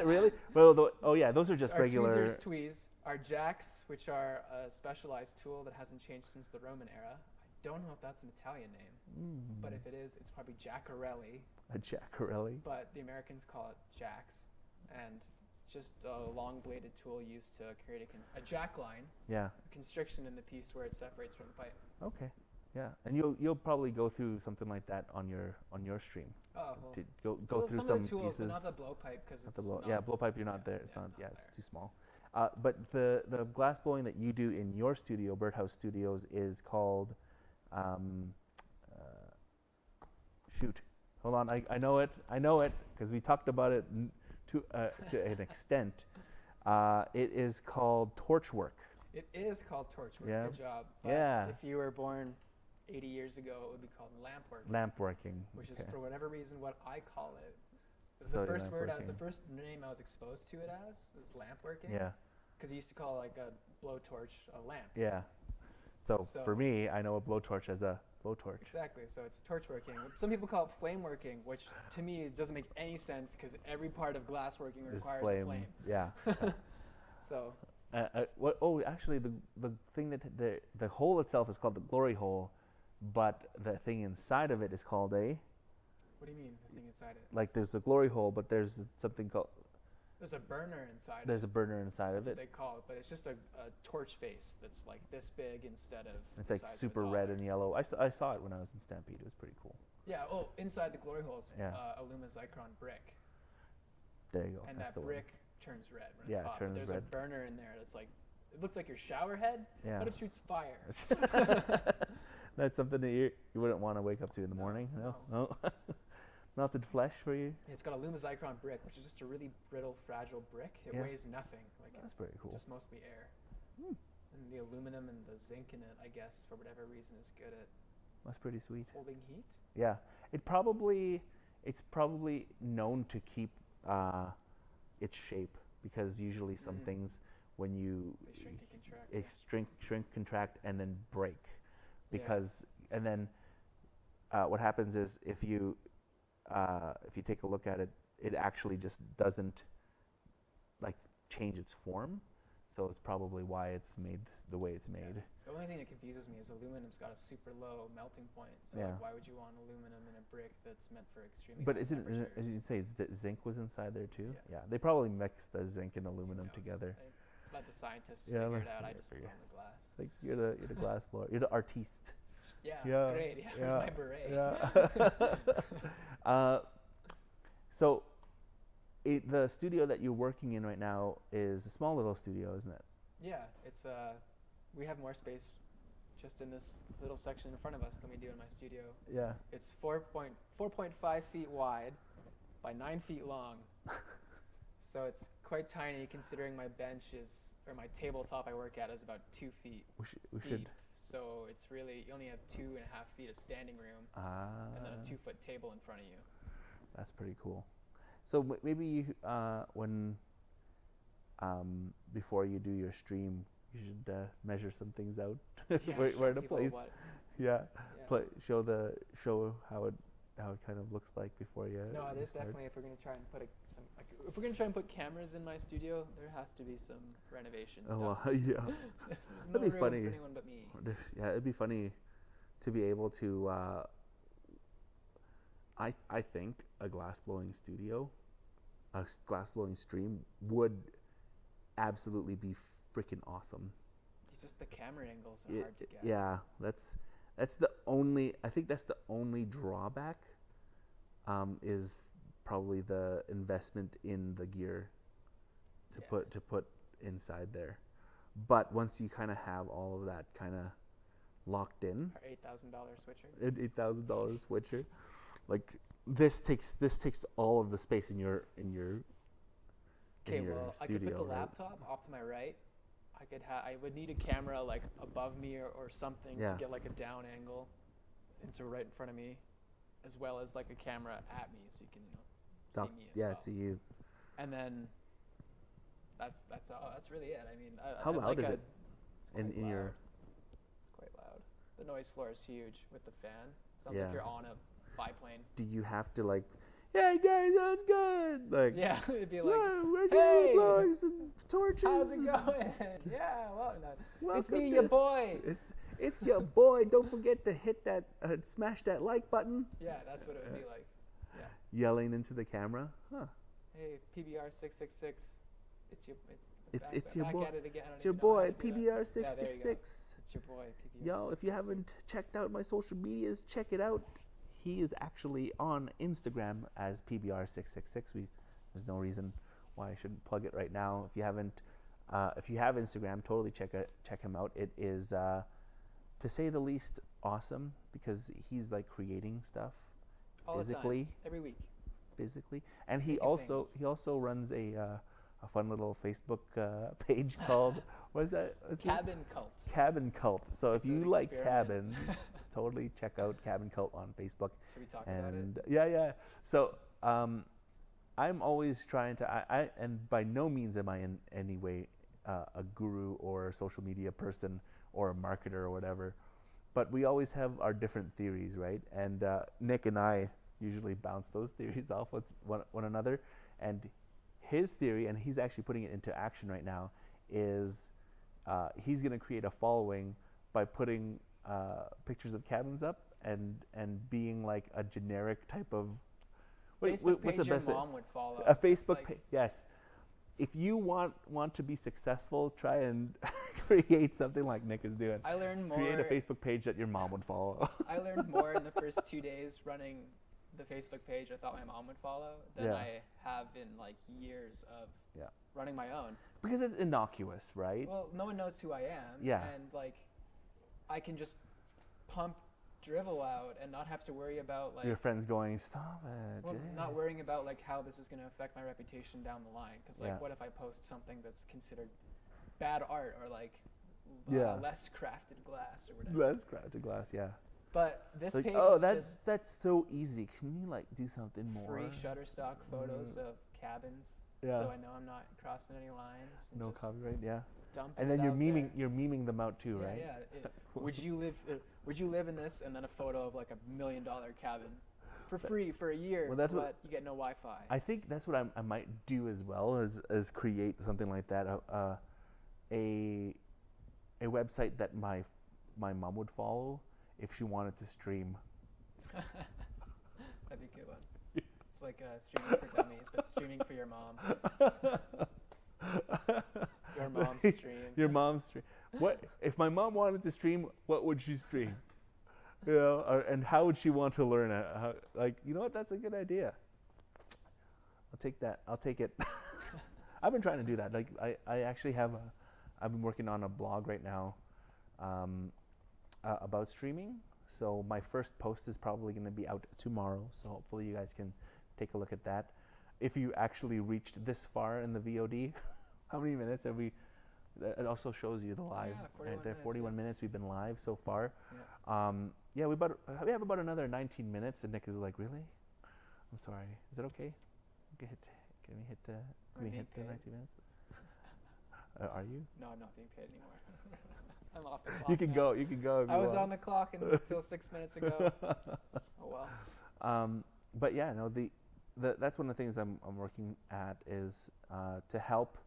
Really? Well, those are just Our regular. tweezers, our jacks, which are a specialized tool that hasn't changed since the Roman era. I don't know if that's an Italian name, but if it is, it's probably Jackarelli. A Jackarelli. But the Americans call it jacks, and it's just a long-bladed tool used to create a jack line, Yeah. a constriction in the piece where it separates from the pipe. Okay. Yeah, and you'll probably go through something like that on your stream. Oh, well, To go well, through some some of the tools, pieces. but not the blowpipe because Not it's the blow. not, Yeah, blowpipe. You're not yeah, there. It's yeah, not. not Yeah, it's there. too small. But the glass blowing that you do in your studio, Birdhouse Studios, is called. Shoot, hold on. I know it. I know it because we talked about it to an extent. It is called torchwork. It is called torchwork. Yeah. Good job. But Yeah. if you were born 80 years ago, it would be called lampwork, Lamp working. which is okay. for whatever reason what I call it. It's So the first word, the lampworking. first name I was exposed to it as is lampworking. Yeah. Because he used to call like a blowtorch a lamp. Yeah. So So- for me, I know a blowtorch as a blowtorch. Exactly. So it's torchworking. Some people call it flame working, which to me doesn't make any sense because every part of glass working Is requires flame. a flame. Yeah. So What? Oh, actually, the thing that the hole itself is called the glory hole, but the thing inside of it is called a what do you mean the thing inside it? like there's a glory hole, but there's something called There's a burner inside it. there's a burner inside That's of what it. they call it, but it's just a torch face that's like this big instead of. It's the like size of a super red dollar. and yellow. I saw it when I was in Stampede. It was pretty cool. Yeah. Oh, inside the glory holes, Yeah. Illuma Zycron brick. There you go. and That's that the brick turns red when Yeah, it's hot. turns There's red. a burner in there that's like, it looks like your shower head, one. but it shoots fire. Yeah. That's something that you wouldn't want to wake up to in the No, morning. No. Melted flesh for you. It's got a Lumizicron brick, which is just a really brittle, fragile brick. It Yeah. weighs nothing. Like That's it's very cool. just mostly air. Hmm. And the aluminum and the zinc in it, I guess, for whatever reason, is good at That's pretty sweet. holding heat. Yeah, it's probably known to keep its shape, because usually some Mm. things when you They shrink and contract. it shrink, contract, and then break, Yeah. because and then what happens is if you take a look at it, it actually just doesn't like change its form, so it's probably why it's made the way it's made. The only thing that confuses me is aluminum's got a super low melting point. So Yeah. like, why would you want aluminum in a brick that's meant for extremely But high isn't as temperatures? you say, the zinc was inside there too? Yeah. They probably mixed the zinc and Who aluminum knows? together. Let the scientists Yeah, figure let- it out. I yeah, just put figure- on the glass. It's like you're the glass blower. You're the artiste. Yeah, Yeah, great. Yeah, yeah, where's my beret? Yeah. So, the studio that you're working in right now is a small little studio, isn't it? Yeah, it's we have more space just in this little section in front of us than we do in my studio. Yeah. It's 4.5 feet wide by 9 feet long. So it's quite tiny considering my bench or my tabletop I work at is about 2 feet We deep. should. So it's really, you only have 2.5 feet of standing room and then a 2-foot table in front of you. That's pretty cool. So maybe you, when before you do your stream, you should measure some things out. Yeah, where show to people place. what- Yeah. yeah. Show how it kind of looks like before you. No, you there's start. definitely, if we're gonna try and put if we're gonna try and put cameras in my studio, there has to be some renovations. Oh, done. well, yeah. There's That'd no be room funny. for anyone but me. Yeah, it'd be funny to be able to. I think a glass blowing studio, glass blowing stream would absolutely be freaking awesome. It's just the camera angles are It- hard to get. yeah, that's the only. I think that's the only drawback. Is probably the investment in the gear to Yeah. put inside there. But once you kind of have all of that kind of locked in, Our $8,000 switcher. an $8,000 switcher, like this takes all of the space in your Okay, your well, I could studio, put the right? laptop off to my right. I would need a camera like above me or something Yeah. to get like a down angle into right in front of me, as well as like a camera at me so you can Down- see me as yeah, well. see you. And then that's really it. I mean, How I'd loud like is a- it It's in quite your? loud. It's quite loud. The noise floor is huge with the fan. Sounds Yeah. like you're on a biplane. Do you have to like, hey guys, that's good. Like, Yeah, it'd be like, we're "Hey, blowing some torches. how's it and going? Yeah, well, no, it's welcome me, to- your boy. It's your boy. Don't forget to hit that, smash that like button. Yeah, that's what it would be like. Yelling into the camera. Huh. Hey, PBR 666. It's your. It's your back boy. At it again. I don't It's your even know how boy, to do that. PBR Yeah, there you 666. It's your boy, PBR. Yo, if you 666. haven't checked out my social medias, check it out. He is actually on Instagram as PBR666. There's no reason why I shouldn't plug it right now. If you haven't, if you have Instagram, totally check him out. It is, to say the least, awesome because he's like creating stuff All the time, physically, every week. and he Making also things. runs a fun little Facebook page called what's that? Cabin cult. Cabin Cult. So It's if an you like experiment. cabin, totally check out Cabin Cult on Facebook. Should we talk about it? And yeah. So I'm always trying to. And by no means am I in any way a guru or a social media person or a marketer or whatever. But we always have our different theories, right? And Nick and I usually bounce those theories off with one another. And his theory, and he's actually putting it into action right now, is he's going to create a following by putting pictures of cabins up and being like a generic type of Facebook what's page the your best mom would follow. a It's Facebook like- page. Yes, if you want to be successful, try and create something like Nick is doing. I learned more. Create a Facebook page that your mom would follow. I learned more in the first 2 days running the Facebook page I thought my mom would follow than Yeah. I have in like years of Yeah. running my own. Because it's innocuous, right? Well, no one knows who I am. Yeah. And like, I can just pump drivel out and not have to worry about like. Your friends going, stop it, Well, not Jace." worrying about like how this is going to affect my reputation down the line. Because like, Yeah. what if I post something that's considered bad art or like Yeah. less crafted glass or whatever? Less crafted glass, yeah. But this Like, page oh, is just that's so easy. Can you like do something more? free Shutterstock photos of cabins. Yeah. So I know I'm not crossing any lines. And No just copyright, yeah. dumping And then it you're out memeing there. you're memeing them out too, Yeah, right? yeah. Would you live? Would you live in this? And then a photo of like $1 million cabin for free for a year. Well, that's but what- you get no Wi-Fi. I think that's what I might do as well as create something like that. A website that my mom would follow if she wanted to stream. That'd be a good one. It's like streaming for dummies, but streaming for your mom. Your mom's stream. Your mom's stream. What if my mom wanted to stream? What would she stream? You know, and how would she want to learn it? Like, you know what? That's a good idea. I'll take that. I'll take it. I've been trying to do that. Like, I actually have I've been working on a blog right now about streaming. So my first post is probably going to be out tomorrow. So hopefully you guys can take a look at that. If you actually reached this far in the VOD, how many minutes have we? It also shows you the live. Yeah, 41 right there, minutes, 41 yeah. minutes we've been live so far. Yeah. Yeah, we have about another 19 minutes, and Nick is like, "Really? I'm sorry. Is it okay? Can we hit? Can we being hit the paid? 19 minutes? Are you? No, I'm not being paid anymore. I'm off the clock. You can now. go. You can go. If I you was want. on the clock until 6 minutes ago. Oh well. But yeah, no, that's one of the things I'm working at is to help.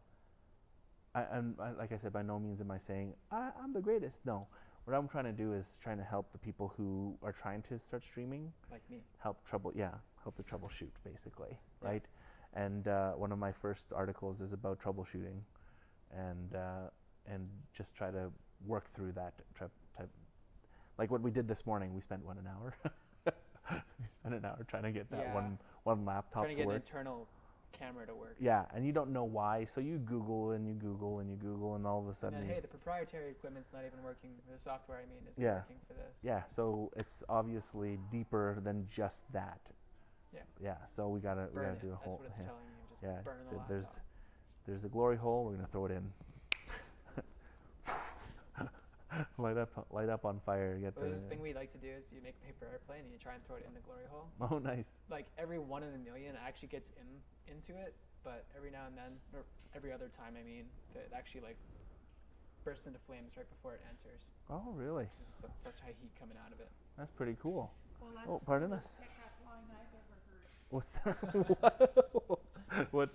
Like I said, by no means am I saying I'm the greatest. No, what I'm trying to do is trying to help the people who are trying to start streaming. Like me. Help to troubleshoot, basically, Yeah. right? And one of my first articles is about troubleshooting, and just try to work through that type. Like what we did this morning, we spent an hour. We spent an hour trying to get that Yeah. one laptop Trying to to get an work. internal camera to work. Yeah, and you don't know why, so you Google and you Google and you Google, and all of a And sudden, then, hey, the proprietary equipment's not even working. The software, I mean, isn't Yeah. working for this. yeah. So it's obviously deeper than just that. Yeah. Yeah. So we gotta Burn it. do a That's whole. what it's yeah. telling you. Just Yeah. burn the So laptop. there's a glory hole. We're gonna throw it in. light up on fire. Get Well, there's the. this thing we like to do is you make a paper airplane and you try and throw it in the glory hole. Oh, nice. Like every 1 in a million actually gets into it, but every now and then, or every other time, I mean, it actually like bursts into flames right before it enters. Oh, really? There's just such high heat coming out of it. That's pretty cool. Well, that's Oh, pardon the us. most pickup line I've ever heard. What's that? what?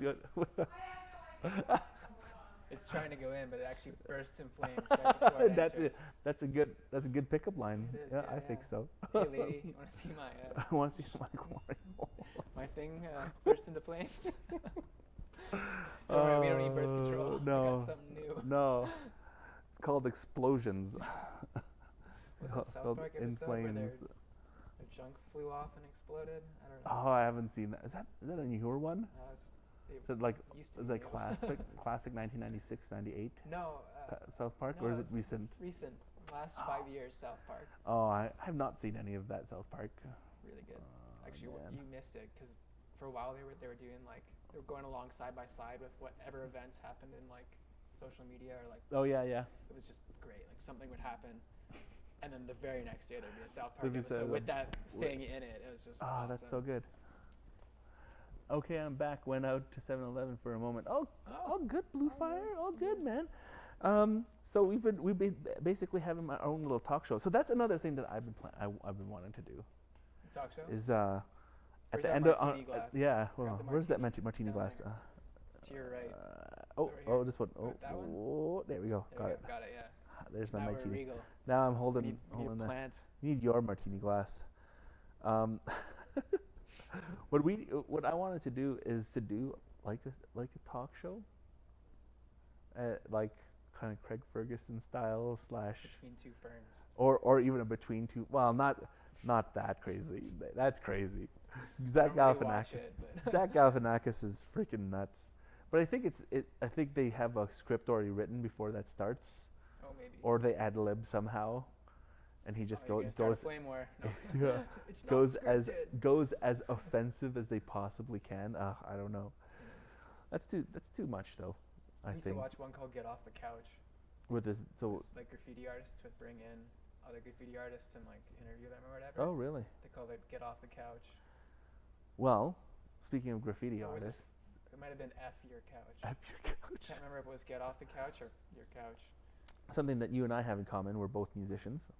It's trying to go in, but it actually bursts in flames right before it That's enters. it. That's a good pickup line. It is, yeah, yeah, I think yeah. so. Hey lady, you want to see my I want to see my glory hole. my thing burst into flames? Don't worry, we don't need birth control. I No, got something new. no. It's called explosions. Was It's that South called Park in episode where flames. their junk flew off and exploded? I don't know. Oh, I haven't seen that. Is that a newer one? Is it like used to is be it new. classic 1996, 98 No, South Park, no, or is it it's recent? recent. Last 5 years, South Park. Oh, I have not seen any of that South Park. Really good. Oh, Actually, man. you missed it because for a while they were doing like they were going along side by side with whatever events happened in like social media or like Oh yeah, yeah. it was just great. Like something would happen, and then the very next day there'd be a South Park There'd be episode some- with that wi- thing in it. It was just Oh, that's so awesome. good. Okay, I'm back. Went out to 7-Eleven for a moment. Oh, all good, Blue Fire. All good, man. So we've been basically having my own little talk show. So that's another thing that I've been wanting to do. Talk show. Is at Where's the that end of martini glass? yeah. Grab Well, the where's that martini. martini Down glass? there. It's to your right. Oh, It's over here. this one. Oh, Want that one? oh, there we go. There Got we it. go. Got it. Yeah. There's my Now we're martini. regal. Now I'm We holding need a that. plant. You need your martini glass. What I wanted to do is to do like a talk show, like kind of Craig Ferguson style / Between two ferns. or even a between two. Well, not that crazy. That's crazy. Zach don't really watch Galifianakis. it, but Zach Galifianakis is freaking nuts. But I think I think they have a script already written before that starts, oh maybe. or they ad lib somehow, and he just Oh, you're gonna start a goes flame war. No. yeah, It's not scripted. goes as offensive as they possibly can. I don't know. That's too much though. I I used think. to watch one called Get Off the Couch. With this, so It's like graffiti artists would bring in other graffiti artists and like interview them or whatever. oh really? They call it Get Off the Couch. Well, speaking of graffiti Or was it- artists, It might have been F Your Couch. at your couch. Can't remember if it was Get Off the Couch or Your Couch. Something that you and I have in common. We're both musicians.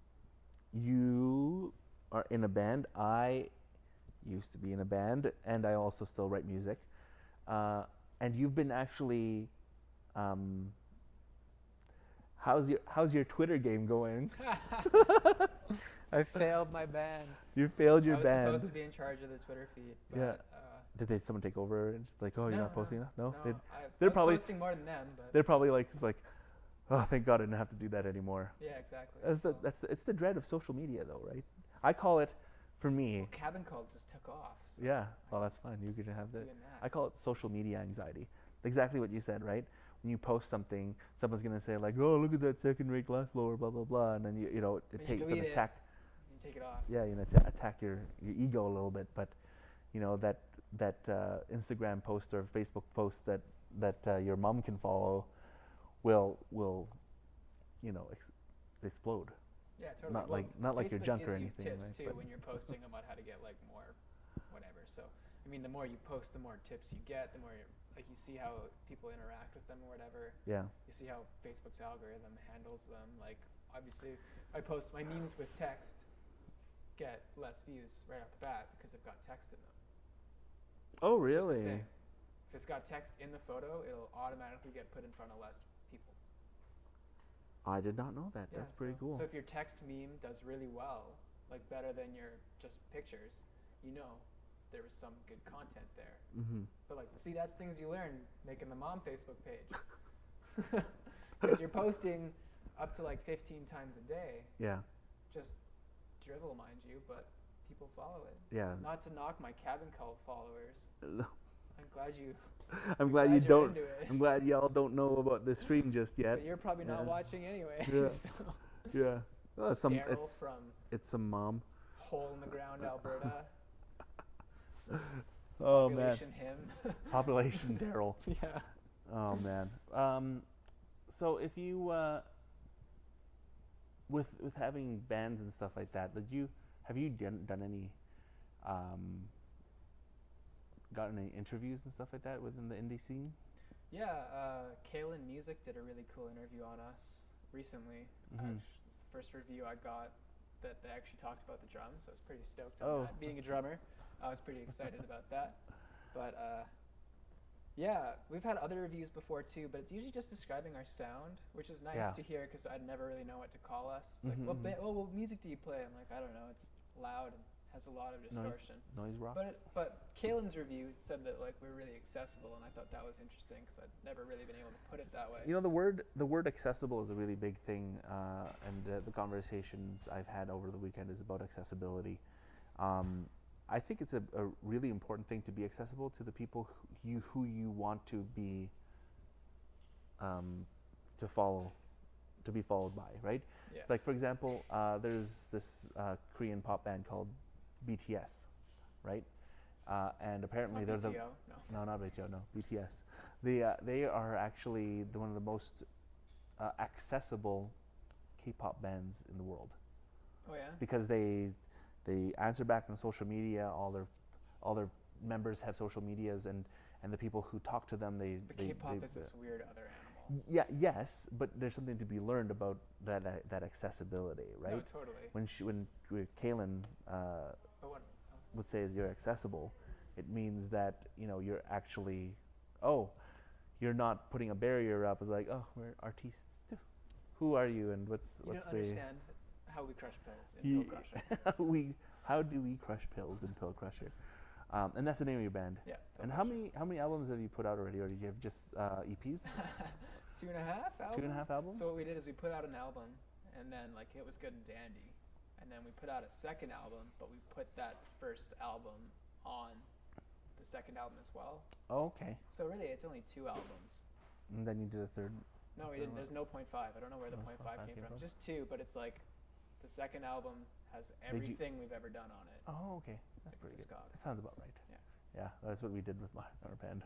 You are in a band. I used to be in a band, and I also still write music. And you've been actually. How's your Twitter game going? I failed my band. You failed your I was band. supposed to be in charge of the Twitter feed, but Yeah. Did someone take over and just like, oh, you're No, not posting no, enough? No, no, They'd- I they're was probably- posting more than them, but they're probably like, it's like, oh, thank God I didn't have to do that anymore. yeah, exactly. Well, it's the dread of social media, though, right? I call it, for me, Well, Cabin Cult just took off. So yeah. Well, that's fine. You can have that. doing that. I call it social media anxiety. Exactly what you said, right? When you post something, someone's gonna say like, "Oh, look at that second-rate glassblower," blah blah blah, and then you know But it you takes an delete it. attack. You take it off. Yeah, you know, attack your ego a little bit. But you know that Instagram post or Facebook post that your mom can follow will you know explode. Yeah, totally. Not Well, like your Facebook junk or gives you anything, tips right? too But- when you're posting about how to get like more, whatever. So, I mean, the more you post, the more tips you get. The more like you see how people interact with them or whatever. Yeah. You see how Facebook's algorithm handles them. Like, obviously, I post my memes with text, get less views right off the bat because they've got text in them. Oh, It's just a really? thing. If it's got text in the photo, it'll automatically get put in front of less people. I did not know that. Yeah, That's pretty so, cool. So if your text meme does really well, like better than your just pictures, you know there was some good content there. Mm-hmm. But like, see, that's things you learn making the mom Facebook page. Because you're posting up to like 15 times a day, Yeah. just drivel, mind you, but people follow it. Yeah. Not to knock my Cabin Cult followers. I'm glad you. I'm glad you you're don't. into it. I'm glad y'all don't know about this stream just yet. But you're probably not Yeah. watching anyway. Yeah. So. Yeah. Well, Daryl from it's some mom. Hole in the Ground, Alberta. Oh man. Population him. Population Daryl. Yeah. Oh man. So if you with having bands and stuff like that, have you done any gotten any interviews and stuff like that within the indie scene? Yeah, Kalen Music did a really cool interview on us recently. Mhm. It's the first review I got that they actually talked about the drums. I was pretty stoked on Oh, that. Being a drummer, I was pretty excited about that. But yeah, we've had other reviews before too, but it's usually just describing our sound, which is nice Yeah. to hear because I'd never really know what to call us. It's like, Mhm, what music do you play? I'm like, I don't know. It's loud and has a lot of distortion. Noise rock. But Kalen's review said that like we're really accessible, and I thought that was interesting because I'd never really been able to put it that way. You know, the word accessible is a really big thing, and the conversations I've had over the weekend is about accessibility. I think it's a really important thing to be accessible to the people who you want to be to be followed by, right? Yeah. Like for example, there's this Korean pop band called BTS, right? And apparently Not there's BTO, no. no, not BTO, no, BTS. They are actually one of the most accessible K-pop bands in the world Oh yeah. because they answer back on social media. All their members have social medias, and the people who talk to them, But K-pop is this weird other animal. yeah, yes, but there's something to be learned about that accessibility, right? No, totally. When Kaylin But what? would say is you're accessible, it means that you're actually you're not putting a barrier up. It's like, oh, we're artists too. Who are you and what's You don't the understand how we crush pills in Pill Crusher. how do we crush pills in Pill Crusher? And that's the name of your band. Yeah. Pill And Crusher. how many albums have you put out already, or do you have just EPs? 2.5 albums. 2.5 albums? So what we did is we put out an album, and then like it was good and dandy, and then we put out a second album, but we put that first album on the second album as well. Oh, okay. So really, it's only 2 albums. And then you did a third. No, we didn't. There's no .5. I don't know where the No, .5 came from. Just 2, but it's like the second album has Did you- everything we've ever done on it. Oh, okay. That's Like pretty good. Discog. That sounds about right. Yeah. Yeah, that's what we did with our band.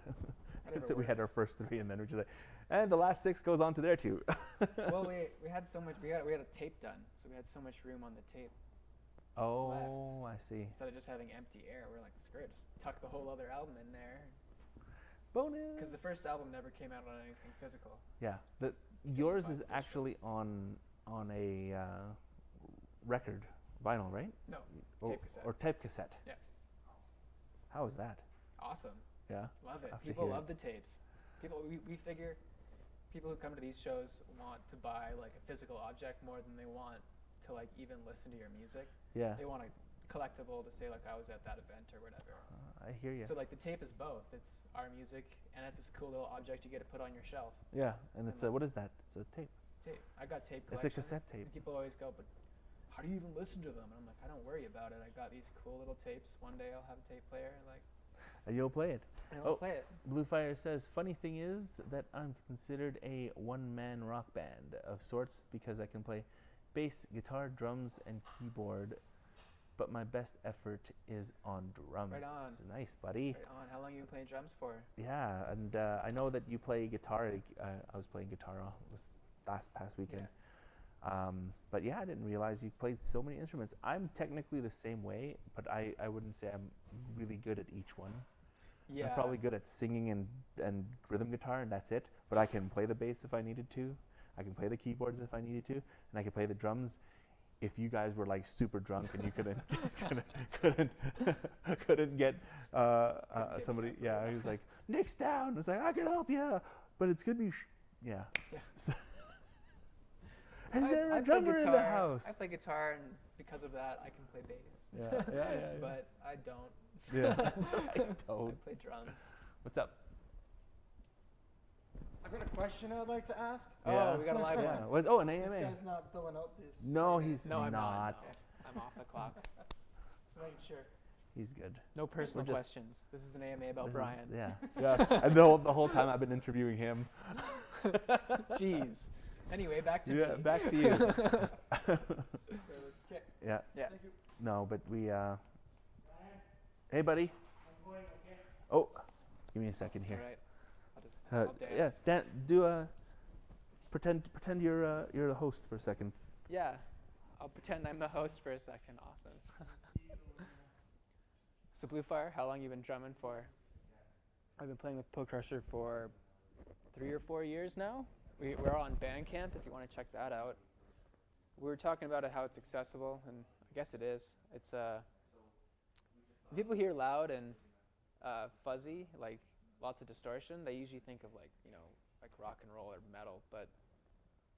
Whatever So we had our works. first 3, and then we just like, and the last 6 goes on to their 2. Well, we had so much. We had a tape done, so we had so much room on the tape. Oh, I see. Instead of just having empty air, we're like, screw it, just tuck the whole other album in there. Bonus. Because the first album never came out on anything physical. Yeah, yours is actually on a record, vinyl, right? No, Or, tape cassette. or tape cassette. Yeah. How is that? Awesome. Yeah. Love it. Have to People hear love the tapes. We figure people who come to these shows want to buy like a physical object more than they want to like even listen to your music. Yeah. They want a collectible to say like I was at that event or whatever. I hear you. So like the tape is both. It's our music and it's this cool little object you get to put on your shelf. Yeah, and it's what is that? It's a tape. Tape. I got tape It's collection. a cassette tape. And people always go, but how do you even listen to them? And I'm like, I don't worry about it. I got these cool little tapes. One day I'll have a tape player, like, And you'll play it. and Oh. I'll play it. Blue Fire says, funny thing is that I'm considered a one-man rock band of sorts because I can play bass, guitar, drums, and keyboard, but my best effort is on drums. Right on. Nice, buddy. Right on. How long you been playing drums for? Yeah, and I know that you play guitar. I was playing guitar this past weekend. But yeah, I didn't realize you played so many instruments. I'm technically the same way, but I wouldn't say I'm really good at each one. Yeah. I'm probably good at singing and rhythm guitar, and that's it. But I can play the bass if I needed to. I can play the keyboards if I needed to, and I can play the drums. If you guys were like super drunk and you couldn't get somebody, yeah, he was like, Nick's down. I was like, I can help you, but it's gonna be, yeah. Yeah. Is there I a play drummer in the guitar. house? I play guitar, and because of that, I can play bass. Yeah. But I don't. Yeah. I I don't. play drums. What's up? I've got a question I'd like to ask. Yeah. Oh, we got a live Yeah. one. Oh, an This AMA. guy's not billing out this. No, 20 he's minutes. No, I'm not. not. No. I'm off the clock. Just making sure. He's good. No personal just- questions. This is an AMA about This is- Brian. yeah. And the whole time I've been interviewing him. Jeez. Anyway, back to Yeah, me. back to you. Okay. Yeah. Yeah. Thank you. No, but we. Hey, buddy. Oh, give me a second All here. right. I'll dance. Yeah, do a. Pretend you're the host for a second. Yeah. I'll pretend I'm the host for a second. Awesome. So Blue Fire, how long you been drumming for? I've been playing with Pill Crusher for 3 or 4 years now. We're on Bandcamp if you want to check that out. We were talking about it, how it's accessible, and I guess it is. It's when people hear loud and fuzzy, like lots of distortion, they usually think of like rock and roll or metal, but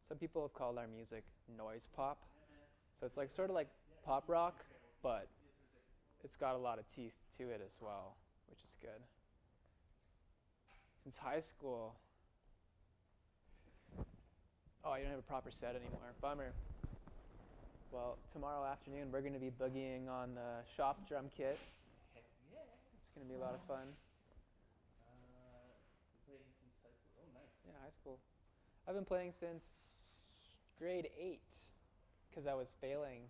some people have called our music noise pop. So it's like sort of like pop rock, but it's got a lot of teeth to it as well, which is good. Since high school, oh, I don't have a proper set anymore. Bummer. Well, tomorrow afternoon we're going to be boogieing on the shop drum kit. It's going to be a lot of fun. Yeah, high school. I've been playing since grade 8 because I was failing,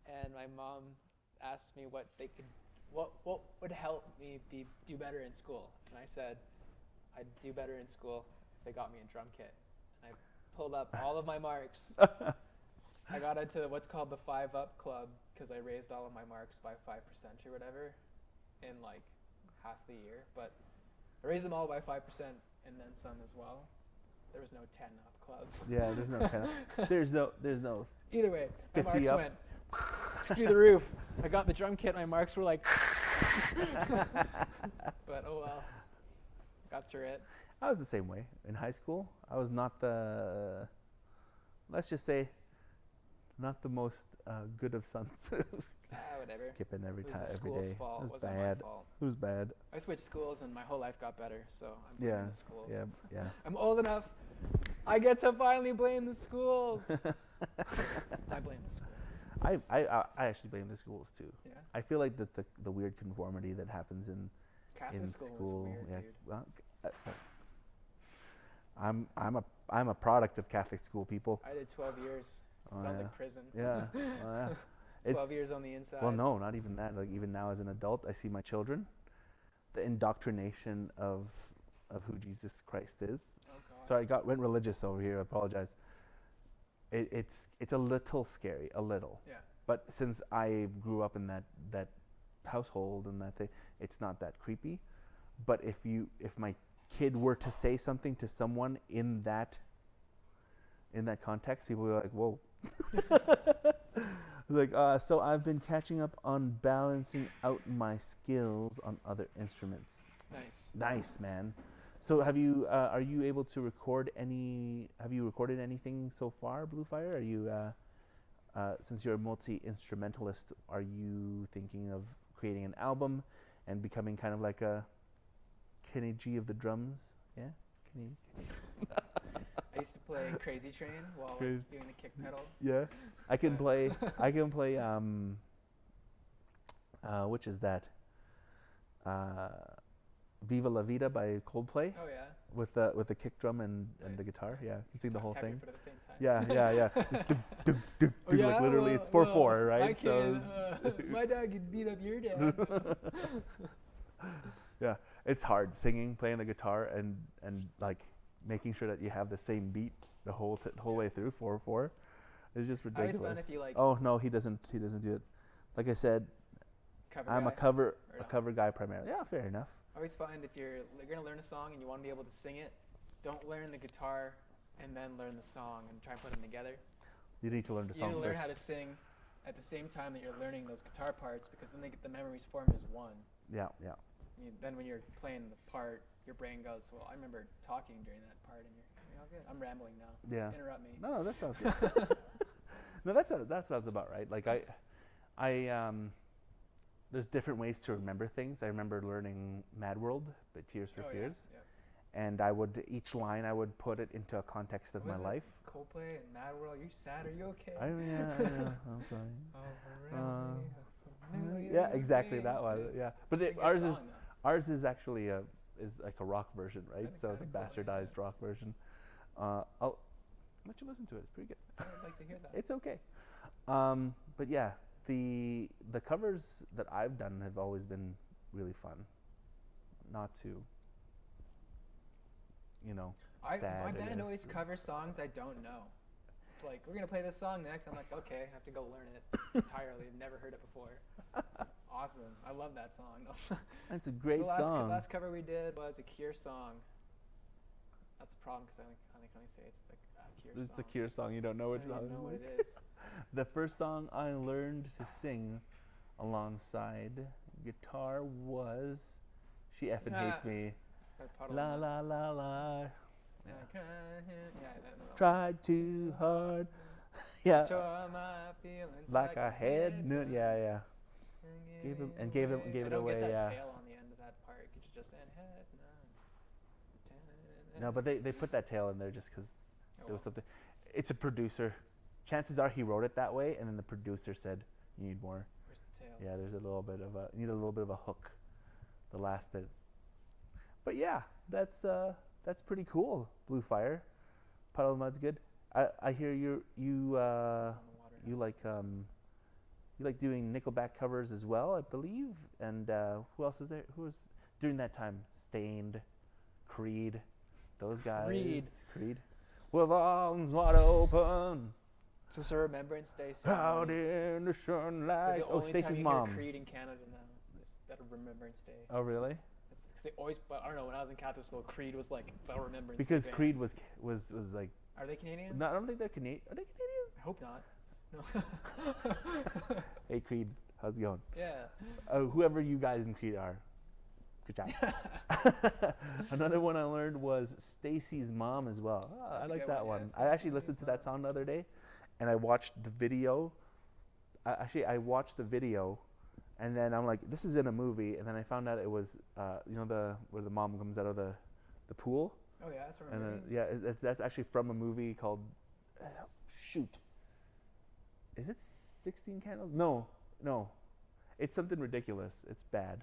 and my mom asked me what would help me do better in school, and I said I'd do better in school if they got me a drum kit. And I pulled up all of my marks. I got into what's called the 5 Up Club because I raised all of my marks by 5% or whatever in like half the year, but I raised them all by 5% and then some as well. There was no 10 Up Club. Yeah, there's no 10. There's no. Either way, my 50 marks up. went through the roof. I got the drum kit, my marks were like, but oh well, got through it. I was the same way in high school. I was not the. Let's just say, not the most good of sons. Whatever. Skipping every It was time, the every school's day. fault. It was wasn't bad. my fault. It was bad. I switched schools and my whole life got better, so I'm Yeah. blaming the schools. Yeah. I'm old enough. I get to finally blame the schools. I blame the schools. I actually blame the schools too. Yeah. I feel like the weird conformity that happens in Catholic school, school. was weird, Yeah. dude. Well, I'm a product of Catholic school, people. I did 12 years. Oh, Sounds yeah. like prison. Yeah. Oh, yeah. 12 years on the inside. Well, no, not even that. Like even now as an adult, I see my children, the indoctrination of who Jesus Christ is. Oh, God. Sorry, went religious over here. I apologize. It's a little scary, a little. Yeah. But since I grew up in that household and that thing, it's not that creepy. But if my kid were to say something to someone in that context, people are like, "Whoa." Like, so I've been catching up on balancing out my skills on other instruments. Nice. Nice, man. So have you? Are you able to record any? Have you recorded anything so far, Blue Fire? Are you? Since you're a multi-instrumentalist, are you thinking of creating an album and becoming kind of like a Kenny G of the drums? Yeah, Kenny. I used to play Crazy Train while Crazy. doing the kick pedal. Yeah, I can play. I can play. Which is that? Viva La Vida by Coldplay Oh yeah. with the kick drum and the Nice. guitar. Yeah, you can sing the whole Have you thing. put it at the same time? Yeah. It's dug, dug, dug, Oh, dug, yeah? like literally, Well, it's 4/4, right? I can, my dad could beat up your dad. Yeah, it's hard singing, playing the guitar, and like making sure that you have the same beat the whole way through 4/4. It's just I always ridiculous. found if you like Oh no, he doesn't do it. Like I said, cover I'm a guy, cover or no? guy primarily. Yeah, fair enough. I always find if you're gonna learn a song and you want to be able to sing it, don't learn the guitar and then learn the song and try and put them together. You need to learn the You song need to learn first. how to sing at the same time that you're learning those guitar parts, because then the memories form as one. Yeah. Then when you're playing the part, your brain goes, well, I remember talking during that part, and you're all good. I'm rambling now. Yeah. Interrupt me. No, that sounds good. No, that sounds about right. Like I there's different ways to remember things. I remember learning Mad World by Tears for Oh, Fears, Yeah. and each line I would put it into a context of What my was it? life. Coldplay and Mad World. Are you sad? Are you okay? I know. I'm sorry. Oh, around me, a million Yeah, exactly that one. faces. Yeah, but It's a good ours song, is though. ours is actually is like a rock version, right? That'd be So it's a kinda cool, yeah. bastardized rock version. I'll let you listen to it. It's pretty good. I'd like to hear that. It's okay. But yeah, the covers that I've done have always been really fun. Not too, sad. My I band guess. always covers songs I don't know. It's like, we're gonna play this song next. I'm like, okay, I have to go learn it entirely. I've never heard it before. Awesome. I love that song. It's a great the song. last cover we did was a Cure song. That's a problem because I can only say it's the Cure song. It's a Cure song. You don't know I which don't song. even know what it it is. is. The first song I learned to sing alongside guitar was "She Effin' Hates Me." That Puddle La of la la la. Mud. Yeah, that one. Tried too hard. Yeah. Tore my feelings Like I had no. Yeah. Gave him I it don't away. get that Yeah. tail on the end of that part. Could you just end head? No, but they put that tail in there just because Oh, there was well. something. It's a producer. Chances are he wrote it that way, and then the producer said, "You need more." Where's the tail? Yeah, there's a little bit of you need a little bit of a hook, the last bit. But yeah, that's pretty cool. Blue Fire, Puddle of Mud's good. I hear you Something on the water now. you like doing Nickelback covers as well, I believe. And who else is there? Who was during that time? Stained, Creed, those guys. Creed. With arms wide open, It's just a Remembrance Day ceremony. out in the It's sunlight. like the Oh, only time Stacy's you mom. hear Creed in Canada now. Is that a Remembrance Day? Oh, really? It's 'cause they always, but I don't know. When I was in Catholic school, Creed was like the Remembrance Day. Because band. Creed was like. Are they Canadian? No, I don't think they're Canadian. Are they Canadian? I hope not. No. Hey, Creed, how's it going? Yeah. Whoever you guys in Creed are, good job. Another one I learned was Stacy's mom as well. Oh, I That's a like good that one, yeah, one. I actually Stacy's listened to that Mom. song the other day, and I watched the video. I watched the video, and then I'm like, this is in a movie, and then I found out it was, where the mom comes out of the pool, Oh yeah, that's a and movie. that's actually from a movie called, shoot. is it 16 Candles? No, no. It's something ridiculous. It's bad.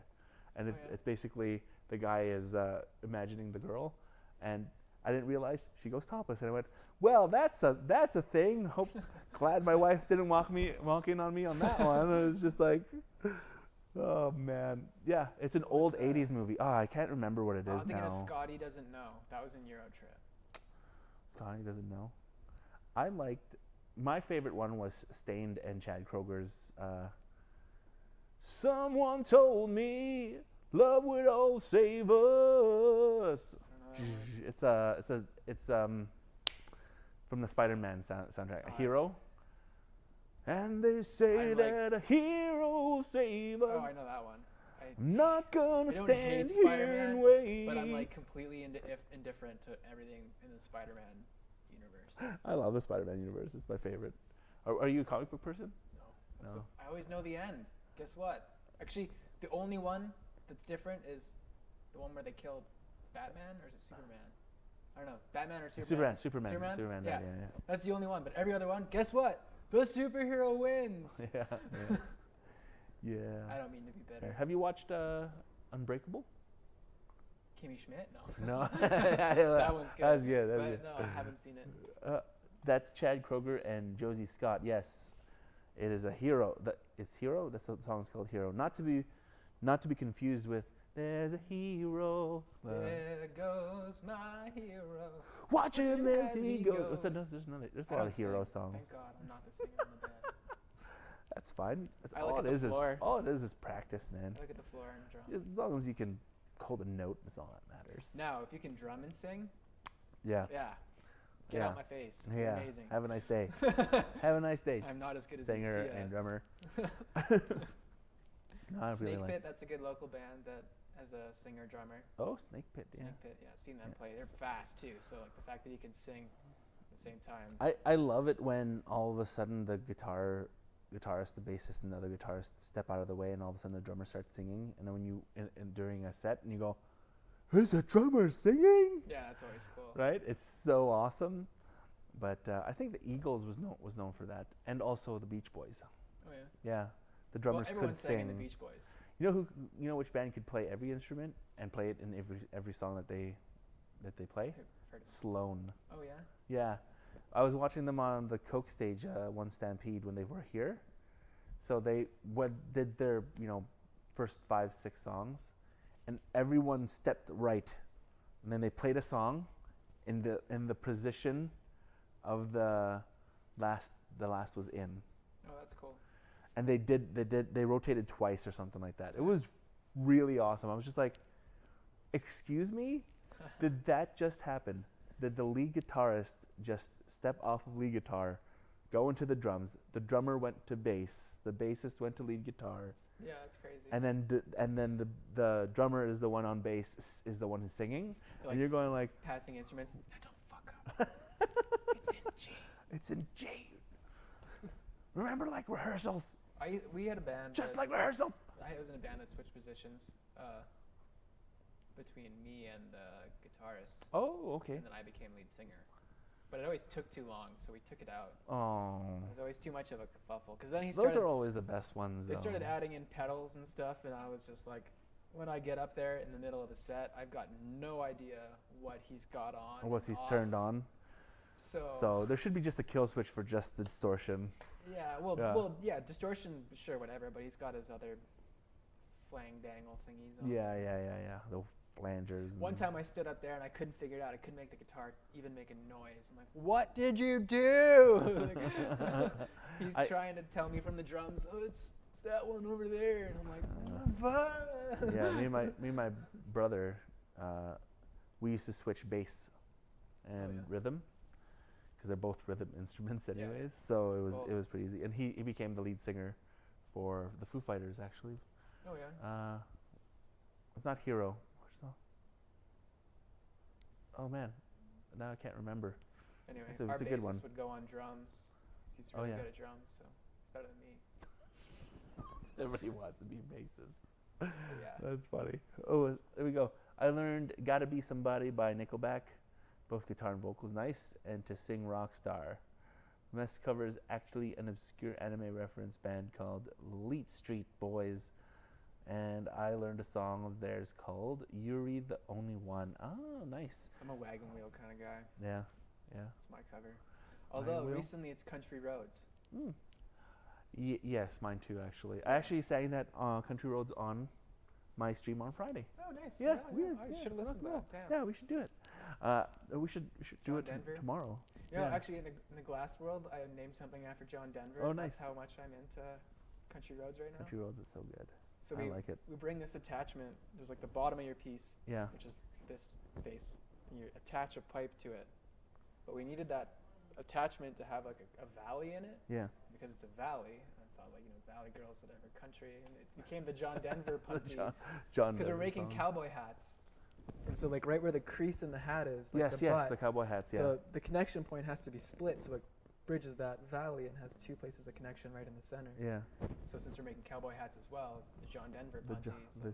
And Oh, yeah? it's basically the guy is imagining the girl, and I didn't realize she goes topless, and I went, well, that's a thing. Hope glad my wife didn't walk in on me on that one. It was just like, oh man, yeah, it's an old that? 80s movie. Oh, I can't remember what it I'm is thinking of now. Scotty Doesn't Know. That was in Eurotrip. Scotty doesn't know. I liked my favorite one was Stained and Chad Kroger's. Someone told me love would all save us. I don't know that one. It's from the Spider-Man soundtrack. Oh, A hero. And they say I like- that a hero will save us. Oh, I know that one. I'm not gonna I don't stand hate here Spider-Man, and wait. But I'm like completely indifferent to everything in the Spider-Man universe. I love the Spider-Man universe. It's my favorite. Are you a comic book person? No. No. I always know the end. Guess what? Actually, the only one that's different is the one where they killed Batman, or is it Superman? I don't know. Batman or Superman? Superman. Yeah. Yeah. That's the only one. But every other one, guess what? The superhero wins. Yeah. Yeah. I don't mean to be bitter. Have you watched Unbreakable? Kimmy Schmidt? No. No. That one's good. That's good. That's But good. no, I haven't seen it. That's Chad Kroger and Josie Scott. Yes, it is a hero. It's Hero. That's what the song's called, Hero. Not to be confused with There's a Hero. There goes my hero. Watch him as he he goes. goes. What's that? No, there's another. There's a I lot don't of hero sing. songs. Thank God I'm not the singer in the band. That's fine. That's I all look it at the is. floor. All it is practice, man. I look at the floor and drum. As long as you can hold a note, that's all that matters. Now, if you can drum and sing, Yeah. yeah. Get Yeah. out my face. It's Yeah. amazing. Have a nice day. Have a nice day. I'm not as good Singer as you. and drummer. No, I really Snake like. Pit, that's a good local band that has a singer drummer. Oh, Snake Pit. Yeah. Snake Pit, yeah, seen them play. They're fast too, so like the fact that he can sing at the same time. I love it when all of a sudden the guitarist, the bassist, and the other guitarist step out of the way, and all of a sudden the drummer starts singing. And then when you during a set, and you go, "Who's the drummer singing?" Yeah, that's always cool. Right? It's so awesome. But I think the Eagles was known for that, and also the Beach Boys. Oh yeah. Yeah, the Well, drummers everyone could sang sing. in the Beach Boys. You know which band could play every instrument and play it in every song that they play? I've heard of it. Sloan. Oh yeah. Yeah, I was watching them on the Coke stage one Stampede when they were here. So they did their first 5-6 songs, and everyone stepped right, and then they played a song in the position of the last was in, Oh, that's cool. and they rotated twice or something like that. It was really awesome. I was just like, excuse me, did that just happen? Did the lead guitarist just step off of lead guitar, go into the drums? The drummer went to bass. The bassist went to lead guitar, Yeah, that's crazy. and then the drummer is the one on bass is the one who's singing, Like- and you're going like, Passing instruments. Now don't fuck up. It's in G. it's in G. Remember, like rehearsals, We had a band. just that- like rehearsals. I was in a band that switched positions between me and the guitarist, Oh, okay. and then I became lead singer. But it always took too long, so we took it out. Oh, It was always too much of a kerfuffle. Because then those are always the best ones. they started though. adding in pedals and stuff, and I was just like, when I get up there in the middle of a set, I've got no idea what he's got on. Or what and he's off. turned on. So, So there should be just a kill switch for just the distortion. yeah, distortion, sure, whatever. But he's got his other flang dangle thingies on. Yeah. The flangers. One and- time I stood up there and I couldn't figure it out. I couldn't make the guitar even make a noise. I'm like, what did you do? Like, he's I- trying to tell me from the drums, oh, it's that one over there. And I'm like, fuck. Yeah, me and my brother, we used to switch bass and yeah. rhythm, because they're both rhythm instruments Yeah. anyways. So Cool. it was pretty easy, and he became the lead singer for the Foo Fighters actually. Oh, yeah. It's not Hero. Where's the- Oh man, now I can't remember. Anyway, It's a our good bassist one. would go on drums. He's Oh, really yeah. good at drums, so he's better than me. Everybody wants to be bassist. But yeah. That's funny. Oh, there we go. I learned "Gotta Be Somebody" by Nickelback, both guitar and vocals, nice, and to sing "Rockstar" Best cover is actually an obscure anime reference band called Leet Street Boys, and I learned a song of theirs called Yuri the Only One. Oh, nice. I'm a wagon wheel kind of guy. Yeah, yeah. It's my cover. Although wheel? recently it's Country Roads. Mm. Yes, mine too. Actually, I actually sang that Country Roads on my stream on Friday. Oh, nice. Yeah, weird. I Yeah, should have listened to cool. that. Damn. Yeah, we should do it. We should do John it Denver? tomorrow. You know, Yeah. actually, in the Glass world, I named something after John Denver. Oh, That's nice. how much I'm into Country Roads right now. Country Roads is so good. So I we like it. we bring this attachment. There's like the bottom of your piece, Yeah. which is this face, and you attach a pipe to it. But we needed that attachment to have like a valley in it Yeah. because it's a valley. I thought like Valley Girls, whatever country, and it became the John Denver The punty John because we're Denver making song. cowboy hats. And so like right where the crease in the hat is, like Yes, the yes, butt, the cowboy hats. Yeah. the connection point has to be split so it bridges that valley and has two places of connection right in the center. Yeah. So since we're making cowboy hats as well, it's the John Denver The, punty. Jo- so the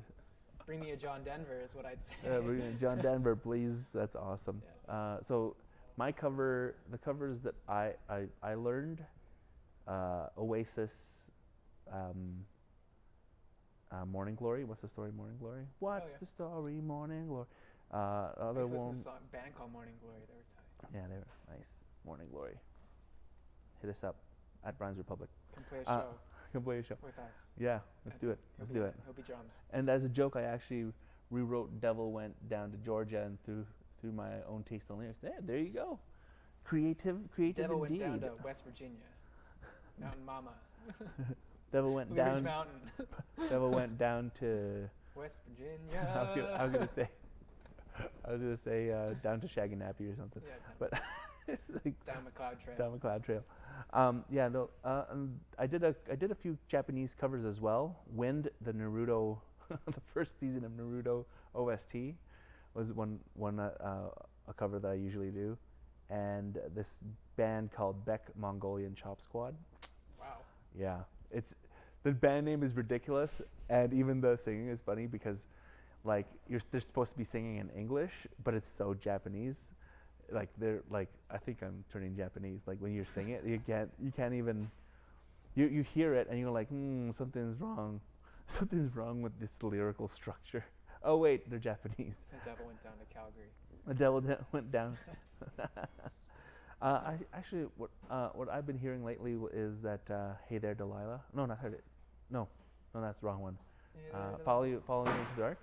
bring me a John Denver is what I'd say. we're gonna John Denver, please. That's awesome. Yeah. So my cover, the covers that I learned, Oasis, Morning Glory. What's the story, Morning Glory? What's yeah. the story, Morning Glory? I Other used to listen to one. a band called Morning Glory. They were tight. Yeah, they were nice. Morning Glory. Hit us up at Brian's Republic. Come play a Uh, show Come play a show. with us. Yeah, let's do it. Let's do it. He'll be drums. And as a joke, I actually rewrote "Devil Went Down to Georgia" and through my own taste and lyrics. There you go. Creative Devil indeed. went down to West Virginia. Mountain Mama. Devil went Blue Ridge down. Mountain. Devil went down to. West Virginia. I was gonna say down to Shaganappy or something. Yeah, But like down McLeod Trail. down McLeod Trail. Yeah, no. I did a few Japanese covers as well. Wind, the Naruto, the first season of Naruto OST, was one a cover that I usually do, and this band called Beck Mongolian Chop Squad. Wow. Yeah, the band name is ridiculous, and even the singing is funny because, like, they're supposed to be singing in English, but it's so Japanese. Like they're like, I think I'm turning Japanese. Like when you're singing it, you can't even. You hear it and you're like, something's wrong. Something's wrong with this lyrical structure. Oh wait, they're Japanese. The devil went down to Calgary. The devil went down. I actually, what I've been hearing lately is that "Hey There, Delilah." No, not heard it. No, that's the wrong one. Follow you into the dark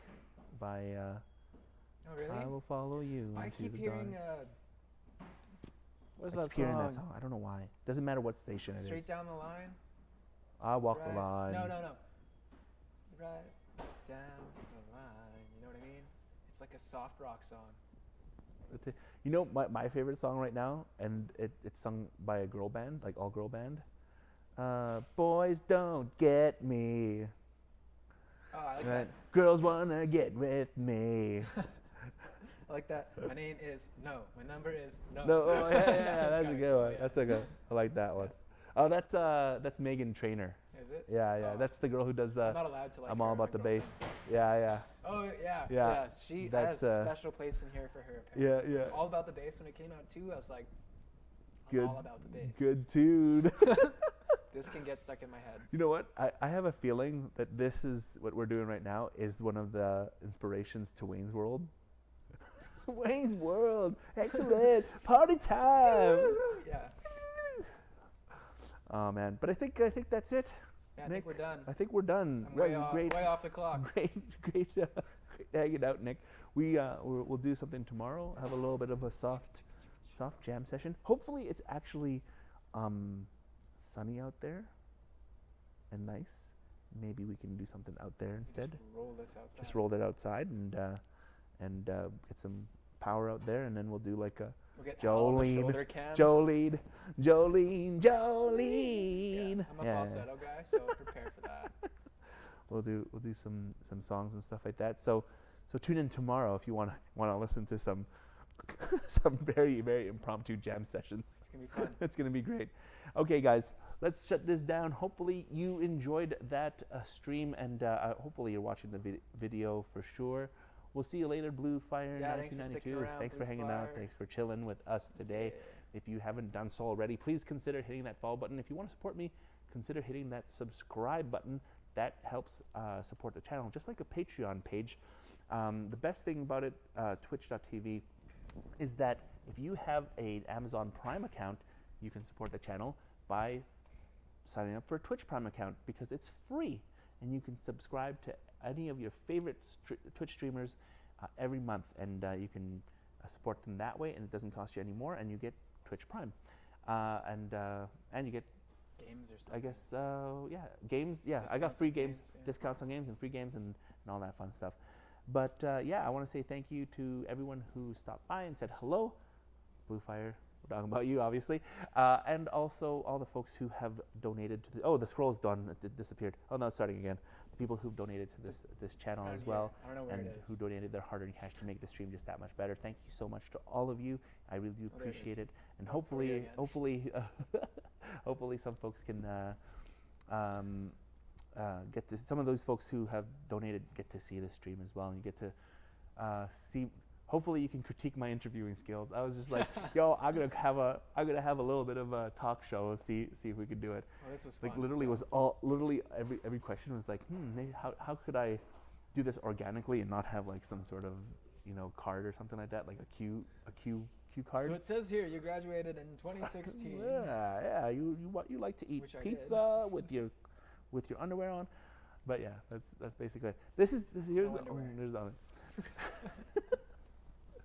by. Oh really? I will follow you I into keep the hearing. dark. What is I that keep hearing song? that song. I don't know why. Doesn't matter what station it Straight is. down the line. I walk right. the line. No. Right down the line. You know what I mean? It's like a soft rock song. You know my favorite song right now, and it's sung by a girl band, like all girl band. Boys don't get me. Oh, I like Right. Girls wanna get with me. that. I like that. My name is no. My number is no. No, oh, yeah, that's a kinda good cool, one. yeah. That's a good. I like that one. Oh, that's Megan Trainor. Is it? Yeah. Oh. That's the girl who does the I'm not allowed to like. I'm all her, about the my girlfriend. bass. Yeah. Oh yeah. Yeah, She that's, has a special place in here for her. Yeah, Apparently. yeah. It's all about the bass when it came out too. I was like, I'm Good- all about the bass. Good tune. This can get stuck in my head. You know what? I have a feeling that this is what we're doing right now is one of the inspirations to Wayne's World. Wayne's World, excellent party time. Yeah. Oh man, but I think that's it. Yeah, I Nick, think we're done. I think we're done. I'm That way was off, great, way off the clock. great hanging out, Nick. We'll do something tomorrow. Have a little bit of a soft jam session. Hopefully, it's actually sunny out there and nice. Maybe we can do something out there instead. Just roll this outside. Just roll that outside and get some power out there, and then we'll do like a We'll get Al on the Jolene, shoulder cam. Jolene. Yeah, I'm a falsetto guy, so prepare for that. We'll do some songs and stuff like that. So tune in tomorrow if you want to listen to some some very, very impromptu jam sessions. It's gonna be fun. It's gonna be great. Okay, guys, let's shut this down. Hopefully you enjoyed that stream, and hopefully you're watching the video for sure. We'll see you later, Blue Fire Yeah, thanks for 1992. sticking around, Thanks for Blue hanging Fire. out. Thanks for chilling with us today. If you haven't done so already, please consider hitting that follow button. If you want to support me, consider hitting that subscribe button. That helps support the channel, just like a Patreon page. The best thing about it, twitch.tv, is that if you have an Amazon Prime account, you can support the channel by signing up for a Twitch Prime account, because it's free and you can subscribe to any of your favorite Twitch streamers every month, and you can support them that way, and it doesn't cost you any more, and you get Twitch Prime, and you get, Games or something. I guess, games. Yeah, I got Discounts free on games, yeah. discounts on games, and free games, and all that fun stuff. But yeah, I want to say thank you to everyone who stopped by and said hello. Blue Fire, we're talking about you, obviously, and also all the folks who have donated to the. Oh, the scroll's done. It disappeared. Oh no, it's starting again. The people who've donated to this channel Down as here. well, I don't know where and it is. who donated their hard-earned cash to make the stream just that much better. Thank you so much to all of you. I really do Oh, there it appreciate is. it, and Oh, for you hopefully, again. hopefully some folks can get to, some of those folks who have donated get to see the stream as well, and you get to see. Hopefully, you can critique my interviewing skills. I was just like, yo, I'm gonna have a little bit of a talk show. See if we can do it. Oh, this was Like fun. literally So- literally every question was like, maybe how could I do this organically and not have like some sort of card or something like that, like a cue card. So it says here you graduated in 2016. Yeah. You like to eat Which I pizza with your underwear on, but yeah, that's basically it. Here's No underwear. there's on it.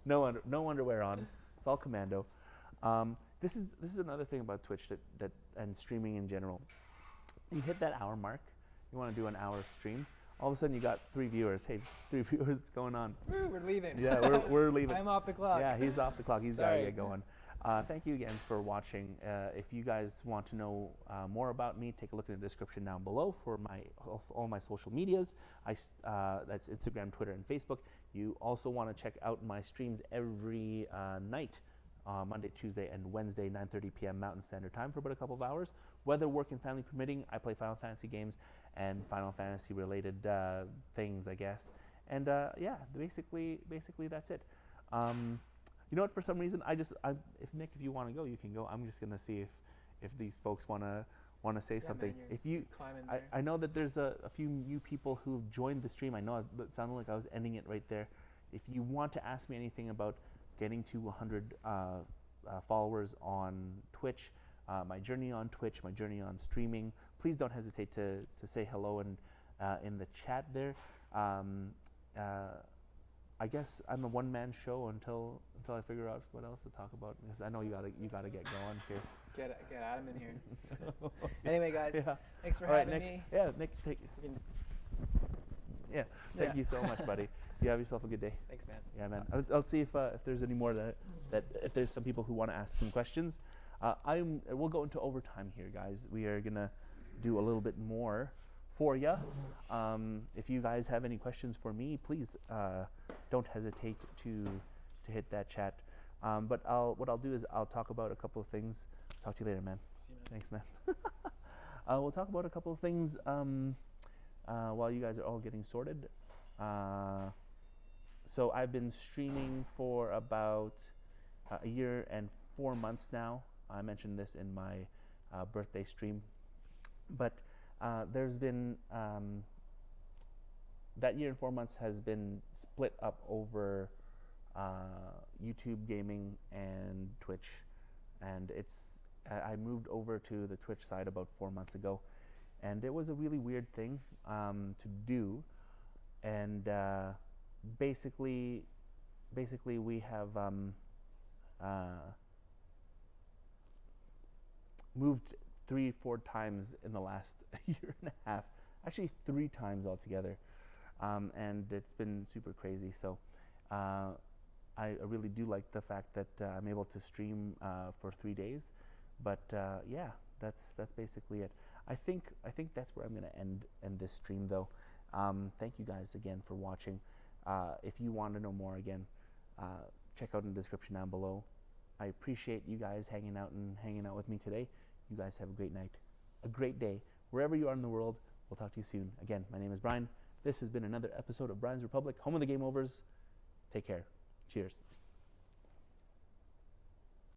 No underwear on. It's all commando. This is another thing about Twitch that and streaming in general. You hit that hour mark. You want to do an hour stream. All of a sudden, you got 3 viewers. Hey, 3 viewers. What's going on? Woo, we're leaving. Yeah, we're leaving. I'm off the clock. Yeah, he's off the clock. He's got to Sorry. get going. Thank you again for watching. If you guys want to know more about me, take a look in the description down below for all my social medias. That's Instagram, Twitter, and Facebook. You also want to check out my streams every night, Monday, Tuesday, and Wednesday, 9:30 p.m. Mountain Standard Time for about a couple of hours. Weather, work, and family permitting, I play Final Fantasy games and Final Fantasy related things, I guess. And yeah, basically that's it. You know what? For some reason, if Nick, if you want to go, you can go. I'm just gonna see if these folks want to say something. Man, If you, climb in there. I know that there's a few new people who've joined the stream. I know it sounded like I was ending it right there. If you want to ask me anything about getting to 100 followers on Twitch, my journey on Twitch, my journey on streaming, please don't hesitate to say hello in the chat there. I guess I'm a one-man show until I figure out what else to talk about, because I know you gotta get going here. Get Adam in here. Anyway, guys, Yeah. thanks for All right, having Nick. me. Yeah, Nick. We can- Yeah. Thank Yeah. you so much, buddy. You have yourself a good day. Thanks, man. Yeah, man. I'll see if there's any more that if there's some people who want to ask some questions. We'll go into overtime here, guys. We are gonna do a little bit more for you. If you guys have any questions for me, please don't hesitate to hit that chat. But what I'll do is I'll talk about a couple of things. Talk to you later, man. See you, man. Thanks, man. We'll talk about a couple of things while you guys are all getting sorted. So I've been streaming for about a year and 4 months now. I mentioned this in my birthday stream. But there's been, that year and 4 months has been split up over YouTube gaming and Twitch. And I moved over to the Twitch side about 4 months ago. And it was a really weird thing to do. And basically we have moved 3-4 times in the last year and a half, actually 3 times altogether, and it's been super crazy. So I really do like the fact that I'm able to stream for 3 days. But yeah, that's basically it. I think that's where I'm going to end this stream, though. Thank you guys again for watching. If you want to know more, again, check out in the description down below. I appreciate you guys hanging out with me today. You guys have a great night, a great day, wherever you are in the world. We'll talk to you soon. Again, my name is Brian. This has been another episode of Brian's Republic, home of the game overs. Take care. Cheers.